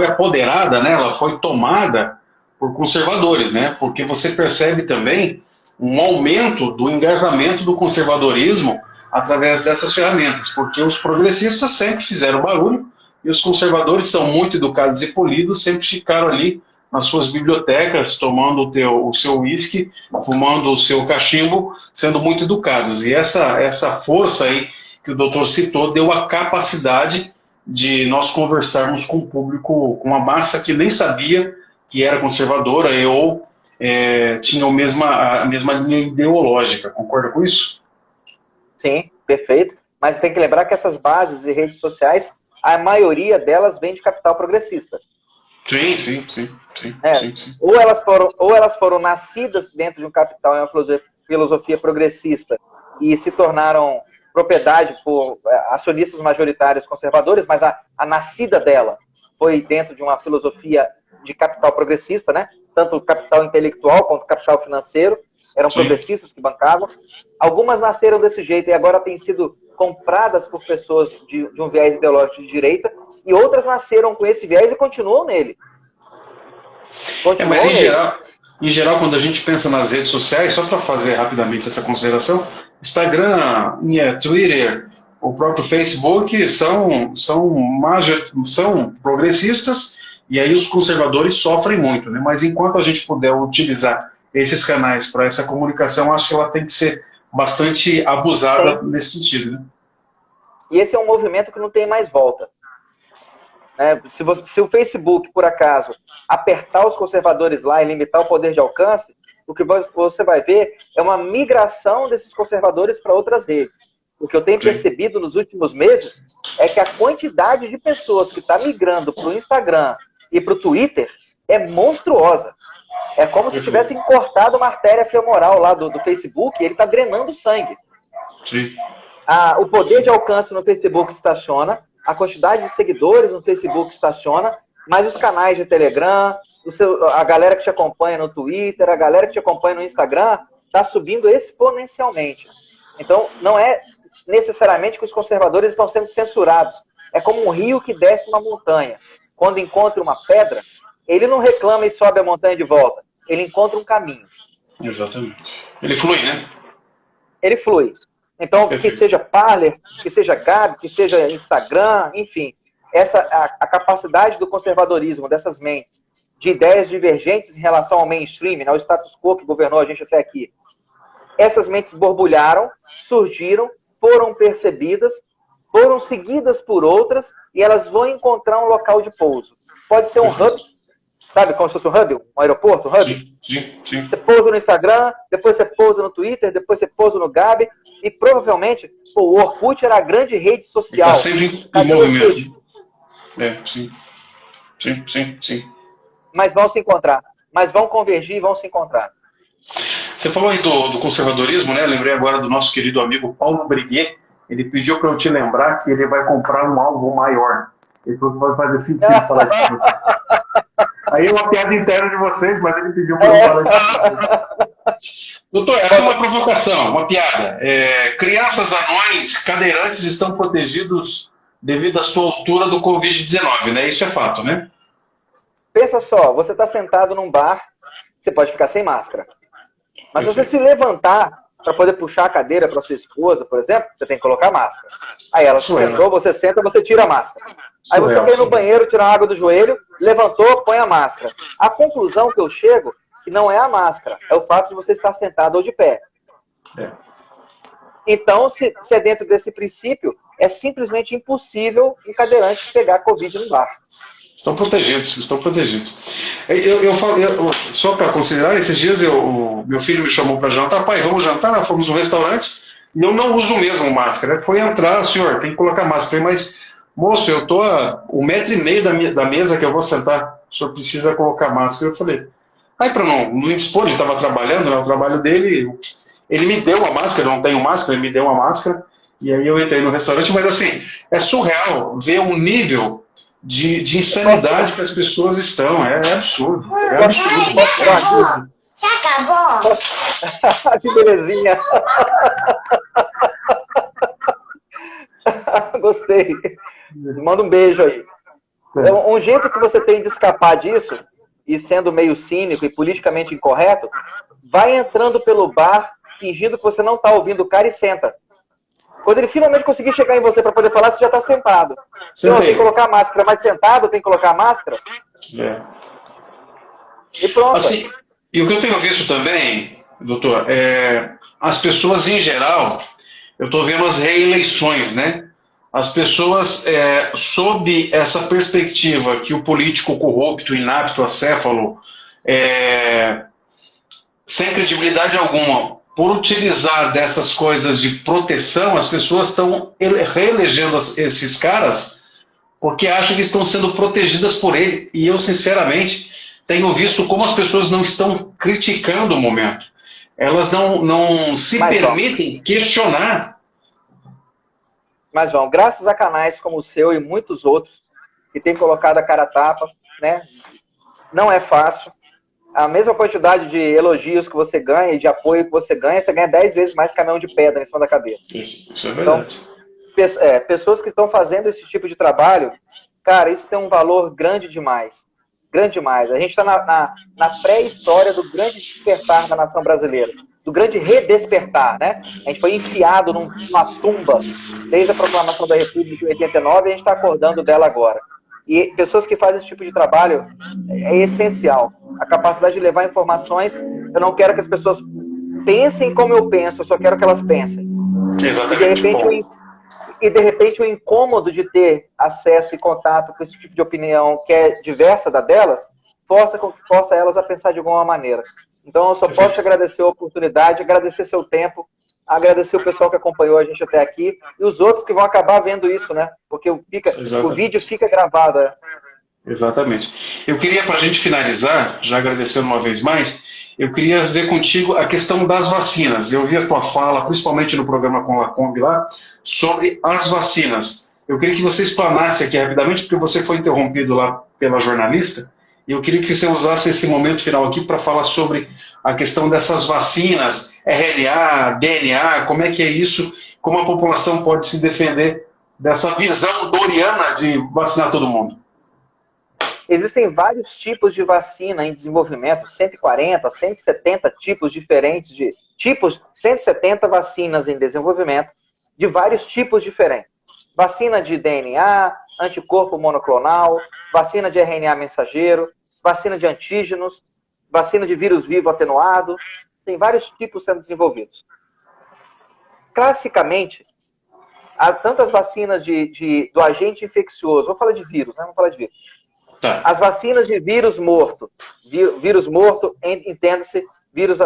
apoderada, né? Ela foi tomada por conservadores, né? Porque você percebe também um aumento do engajamento do conservadorismo através dessas ferramentas, porque os progressistas sempre fizeram barulho e os conservadores são muito educados e polidos, sempre ficaram ali nas suas bibliotecas, tomando o seu uísque, fumando o seu cachimbo, sendo muito educados. E essa força aí que o doutor citou deu a capacidade de nós conversarmos com o público, com uma massa que nem sabia que era conservadora ou tinha a mesma linha ideológica. Concorda com isso? Sim, perfeito. Mas tem que lembrar que essas bases e redes sociais, a maioria delas vem de capital progressista. Sim. Ou elas foram nascidas dentro de um capital em uma filosofia progressista e se tornaram propriedade por acionistas majoritários conservadores, mas a nascida dela foi dentro de uma filosofia de capital progressista, né? Tanto o capital intelectual quanto o capital financeiro eram progressistas que bancavam. Algumas nasceram desse jeito e agora têm sido compradas por pessoas de um viés ideológico de direita, e outras nasceram com esse viés e continuam nele. Mas em geral, quando a gente pensa nas redes sociais, só para fazer rapidamente essa consideração, Instagram, Twitter, o próprio Facebook são progressistas, e aí os conservadores sofrem muito, né? Mas enquanto a gente puder utilizar esses canais para essa comunicação, acho que ela tem que ser bastante abusada nesse sentido, né? E esse é um movimento que não tem mais volta. Se o Facebook, por acaso, apertar os conservadores lá e limitar o poder de alcance, o que você vai ver é uma migração desses conservadores para outras redes. O que eu tenho percebido nos últimos meses é que a quantidade de pessoas que está migrando para o Instagram e para o Twitter é monstruosa. É como se tivessem cortado uma artéria femoral lá do Facebook, e ele está drenando sangue. Sim. O poder de alcance no Facebook estaciona, a quantidade de seguidores no Facebook estaciona, mas os canais de Telegram, a galera que te acompanha no Twitter, a galera que te acompanha no Instagram, está subindo exponencialmente. Então, não é necessariamente que os conservadores estão sendo censurados. É como um rio que desce uma montanha. Quando encontra uma pedra, ele não reclama e sobe a montanha de volta. Ele encontra um caminho. Exatamente. Ele flui, né? Ele flui. Então, Perfeito. que seja Parler, que seja Gab, que seja Instagram, enfim, a capacidade do conservadorismo, dessas mentes, de ideias divergentes em relação ao mainstream, ao status quo que governou a gente até aqui, essas mentes borbulharam, surgiram, foram percebidas, foram seguidas por outras, e elas vão encontrar um local de pouso. Pode ser um hub, sabe, como se fosse um hub, um aeroporto, um hub? Sim. Você pousa no Instagram, depois você pousa no Twitter, depois você pousa no Gab, e provavelmente o Orkut era a grande rede social. Está sempre em movimento. Sim. Mas vão se encontrar. Mas vão convergir e vão se encontrar. Você falou aí do conservadorismo, né? Lembrei agora do nosso querido amigo Paulo Briguet. Ele pediu para eu te lembrar que ele vai comprar um alvo maior. Ele falou que vai fazer sentido falar disso. Aí é uma piada interna de vocês, mas ele pediu para eu falar disso. Doutor, essa é uma provocação, uma piada. Crianças anões cadeirantes estão protegidos devido à sua altura do Covid-19, né? Isso é fato, né? Pensa só, você está sentado num bar, você pode ficar sem máscara. Mas se você se levantar para poder puxar a cadeira para sua esposa, por exemplo, você tem que colocar máscara. Aí ela sentou, você senta, você tira a máscara. Aí você quer ir no banheiro, tirar a água do joelho, levantou, põe a máscara. A conclusão que eu chego, que não é a máscara, é o fato de você estar sentado ou de pé. Então, se é dentro desse princípio, é simplesmente impossível um cadeirante pegar Covid no bar. Estão protegidos. Só para considerar, esses dias meu filho me chamou para jantar. Pai, vamos jantar? Fomos no restaurante e eu não uso mesmo máscara. Foi entrar, senhor, tem que colocar máscara. Eu falei, mas, moço, eu estou a 1,5 metro da mesa que eu vou sentar. O senhor precisa colocar máscara. Eu falei, aí para não indispor, ele estava trabalhando, né, o trabalho dele, ele me deu a máscara, eu não tenho máscara, ele me deu uma máscara. E aí eu entrei no restaurante, mas assim, é surreal ver um nível de insanidade que as pessoas estão. É absurdo. É absurdo. Já acabou? Que belezinha. Gostei. Manda um beijo aí. Um jeito que você tem de escapar disso, e sendo meio cínico e politicamente incorreto, vai entrando pelo bar, fingindo que você não está ouvindo o cara e senta. Quando ele finalmente conseguir chegar em você para poder falar, você já está sentado. Então, tem que colocar máscara, mas sentado tem que colocar máscara. E pronto. Assim, e o que eu tenho visto também, doutor, as pessoas em geral, eu estou vendo as reeleições, né? As pessoas, sob essa perspectiva que o político corrupto, inapto, acéfalo, sem credibilidade alguma, por utilizar dessas coisas de proteção, as pessoas estão reelegendo esses caras porque acham que estão sendo protegidas por ele. E eu, sinceramente, tenho visto como as pessoas não estão criticando o momento. Elas não se permitem questionar. Mas, João, graças a canais como o seu e muitos outros que têm colocado a cara a tapa, né? Não é fácil. A mesma quantidade de elogios que você ganha e de apoio que você ganha 10 vezes mais caminhão de pedra em cima da cabeça. Isso é verdade. Então, pessoas que estão fazendo esse tipo de trabalho, cara, isso tem um valor grande demais. Grande demais. A gente está na pré-história do grande despertar da nação brasileira. Do grande redespertar, né? A gente foi enfiado numa tumba desde a proclamação da República em 89 e a gente está acordando dela agora. E pessoas que fazem esse tipo de trabalho é essencial. A capacidade de levar informações. Eu não quero que as pessoas pensem como eu penso, eu só quero que elas pensem. Exatamente. E de repente o incômodo de ter acesso e contato com esse tipo de opinião que é diversa da delas, força elas a pensar de alguma maneira. Então eu só posso te agradecer a oportunidade, agradecer seu tempo, agradecer o pessoal que acompanhou a gente até aqui e os outros que vão acabar vendo isso, né? Porque o vídeo fica gravado. Exatamente. Eu queria, para a gente finalizar, já agradecendo uma vez mais, eu queria ver contigo a questão das vacinas. Eu vi a tua fala, principalmente no programa com a Lacombe lá, sobre as vacinas. Eu queria que você explanasse aqui rapidamente, porque você foi interrompido lá pela jornalista, e eu queria que você usasse esse momento final aqui para falar sobre a questão dessas vacinas, RNA, DNA, como é que é isso, como a população pode se defender dessa visão doriana de vacinar todo mundo. Existem vários tipos de vacina em desenvolvimento, 140, 170 tipos diferentes 170 vacinas em desenvolvimento, de vários tipos diferentes. Vacina de DNA, anticorpo monoclonal, vacina de RNA mensageiro, vacina de antígenos, vacina de vírus vivo atenuado, tem vários tipos sendo desenvolvidos. Classicamente, tantas vacinas do agente infeccioso, vou falar de vírus, né? Vamos falar de vírus. Tá. As vacinas de vírus morto. Vírus morto, entenda-se, vírus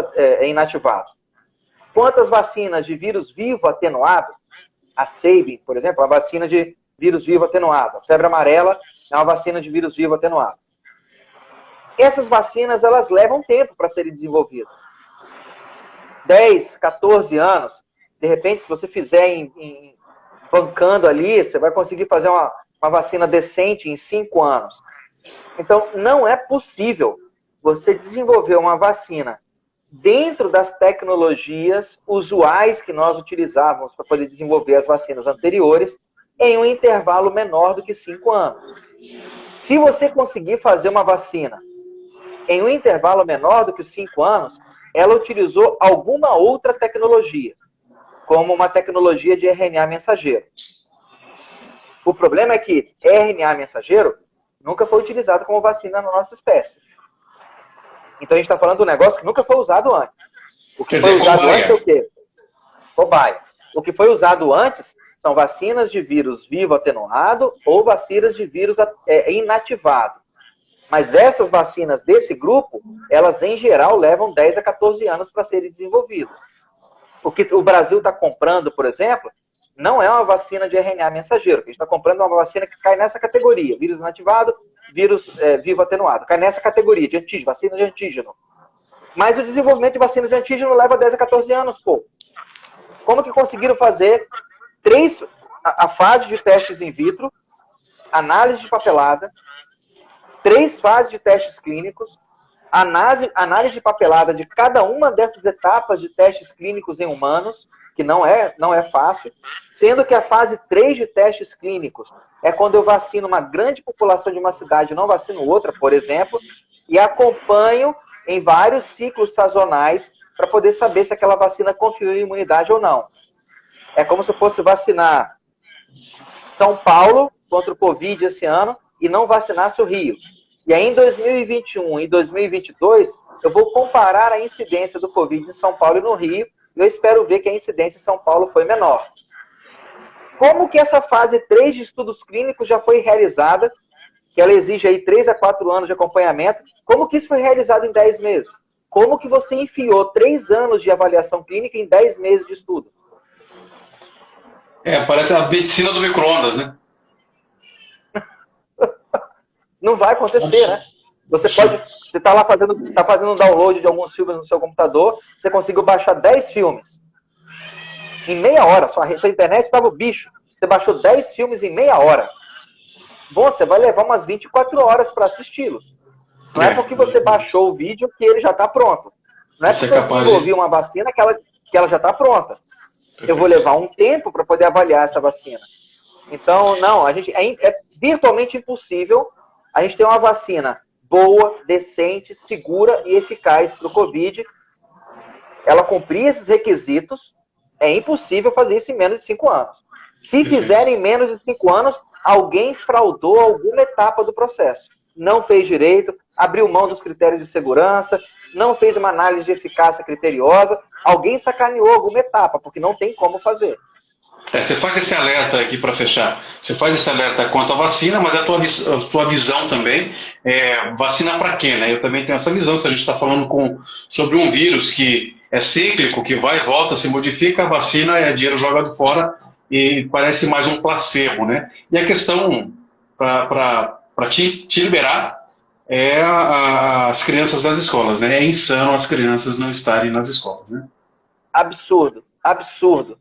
inativado. Quantas vacinas de vírus vivo atenuado? A Sabin, por exemplo, a vacina de vírus vivo atenuado. A febre amarela é uma vacina de vírus vivo atenuado. Essas vacinas, elas levam tempo para serem desenvolvidas. 10, 14 anos. De repente, se você fizer bancando ali, você vai conseguir fazer uma vacina decente em 5 anos. Então, não é possível você desenvolver uma vacina dentro das tecnologias usuais que nós utilizávamos para poder desenvolver as vacinas anteriores em um intervalo menor do que 5 anos. Se você conseguir fazer uma vacina em um intervalo menor do que 5 anos, ela utilizou alguma outra tecnologia, como uma tecnologia de RNA mensageiro. O problema é que RNA mensageiro nunca foi utilizado como vacina na nossa espécie. Então a gente está falando de um negócio que nunca foi usado antes. O que foi usado antes é o quê? Cobaia. O que foi usado antes são vacinas de vírus vivo atenuado ou vacinas de vírus inativado. Mas essas vacinas desse grupo, elas em geral levam 10 a 14 anos para serem desenvolvidas. O que o Brasil está comprando, por exemplo, não é uma vacina de RNA mensageiro. A gente está comprando uma vacina que cai nessa categoria. Vírus inativado, vírus vivo atenuado. Cai nessa categoria de antígeno, vacina de antígeno. Mas o desenvolvimento de vacina de antígeno leva 10 a 14 anos, pô. Como que conseguiram fazer a fase de testes in vitro, análise de papelada, 3 fases de testes clínicos, análise de papelada de cada uma dessas etapas de testes clínicos em humanos, que não é fácil, sendo que a fase 3 de testes clínicos é quando eu vacino uma grande população de uma cidade e não vacino outra, por exemplo, e acompanho em vários ciclos sazonais para poder saber se aquela vacina confere imunidade ou não. É como se eu fosse vacinar São Paulo contra o Covid esse ano e não vacinasse o Rio. E aí em 2021 e 2022, eu vou comparar a incidência do Covid em São Paulo e no Rio, e eu espero ver que a incidência em São Paulo foi menor. Como que essa fase 3 de estudos clínicos já foi realizada, que ela exige aí 3 a 4 anos de acompanhamento, como que isso foi realizado em 10 meses? Como que você enfiou 3 anos de avaliação clínica em 10 meses de estudo? Parece a medicina do micro-ondas, né? Não vai acontecer, né? Você está lá fazendo um download de alguns filmes no seu computador, você conseguiu baixar 10 filmes. Em meia hora, sua internet estava o bicho. Você baixou 10 filmes em meia hora. Bom, você vai levar umas 24 horas para assisti-los. Não é porque você baixou o vídeo que ele já está pronto. Não é porque você desenvolveu uma vacina que ela já está pronta. Eu vou levar um tempo para poder avaliar essa vacina. Então, não, é virtualmente impossível a gente ter uma vacina boa, decente, segura e eficaz para o Covid. Ela cumprir esses requisitos, é impossível fazer isso em menos de 5 anos. Se fizerem em menos de 5 anos, alguém fraudou alguma etapa do processo. Não fez direito, abriu mão dos critérios de segurança, não fez uma análise de eficácia criteriosa, alguém sacaneou alguma etapa, porque não tem como fazer. Você faz esse alerta aqui para fechar. Você faz esse alerta quanto à vacina, mas a tua visão também é vacina para quê, né? Eu também tenho essa visão. Se a gente está falando sobre um vírus que é cíclico, que vai e volta, se modifica, a vacina é dinheiro jogado fora e parece mais um placebo, né? E a questão para para te liberar as crianças das escolas, né? É insano as crianças não estarem nas escolas, né? Absurdo, absurdo.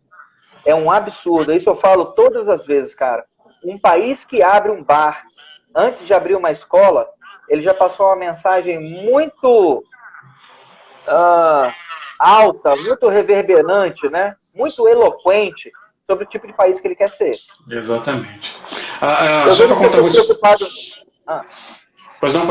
É um absurdo. Isso eu falo todas as vezes, cara. Um país que abre um bar antes de abrir uma escola, ele já passou uma mensagem muito alta, muito reverberante, né? Muito eloquente sobre o tipo de país que ele quer ser. Exatamente. Eu vejo pessoas preocupadas. Pois não.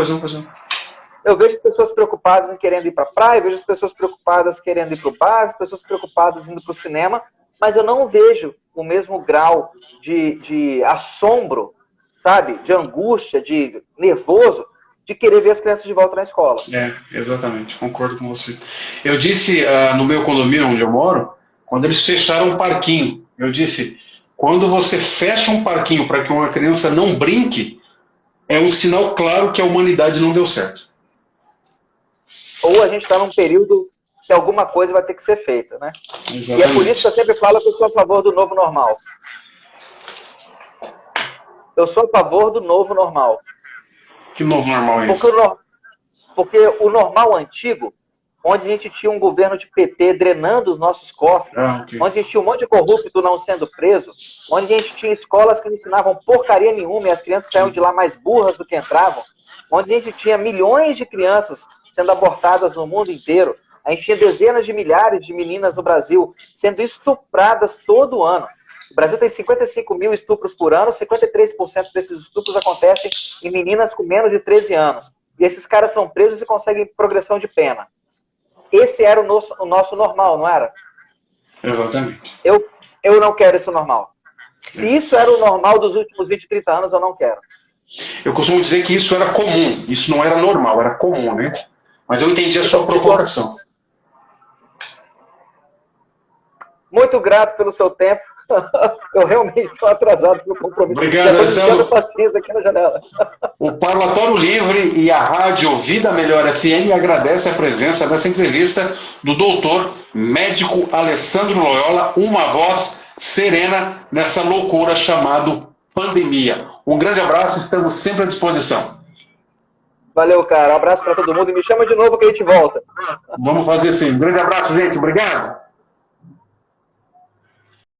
Eu vejo as pessoas preocupadas em querendo ir para a praia, vejo as pessoas preocupadas querendo ir para o bar, as pessoas preocupadas indo para o cinema, mas eu não vejo o mesmo grau de assombro, sabe? De angústia, de nervoso, de querer ver as crianças de volta na escola. Exatamente, concordo com você. Eu disse no meu condomínio onde eu moro, quando eles fecharam um parquinho, eu disse, quando você fecha um parquinho para que uma criança não brinque, é um sinal claro que a humanidade não deu certo. Ou a gente está num período que alguma coisa vai ter que ser feita, né? Exatamente. E é por isso que eu sempre falo que eu sou a favor do novo normal. Eu sou a favor do novo normal. Que novo normal é esse? Porque o normal antigo, onde a gente tinha um governo de PT drenando os nossos cofres, onde a gente tinha um monte de corrupto não sendo preso, onde a gente tinha escolas que não ensinavam porcaria nenhuma e as crianças saíam de lá mais burras do que entravam, onde a gente tinha milhões de crianças sendo abortadas no mundo inteiro, a gente tinha dezenas de milhares de meninas no Brasil sendo estupradas todo ano. O Brasil tem 55 mil estupros por ano, 53% desses estupros acontecem em meninas com menos de 13 anos. E esses caras são presos e conseguem progressão de pena. Esse era o nosso normal, não era? Exatamente. Eu não quero esse normal. Se isso era o normal dos últimos 20, 30 anos, eu não quero. Eu costumo dizer que isso era comum, isso não era normal, era comum, né? Mas eu entendi a sua provocação. Muito grato pelo seu tempo. Eu realmente estou atrasado pelo compromisso. Obrigado, Alessandro. Paciência aqui na janela. O Parlatório Livre e a Rádio Vida Melhor FM agradece a presença dessa entrevista do doutor médico Alessandro Loyola, uma voz serena nessa loucura chamada pandemia. Um grande abraço, estamos sempre à disposição. Valeu, cara. Um abraço para todo mundo e me chama de novo que a gente volta. Vamos fazer sim. Um grande abraço, gente. Obrigado.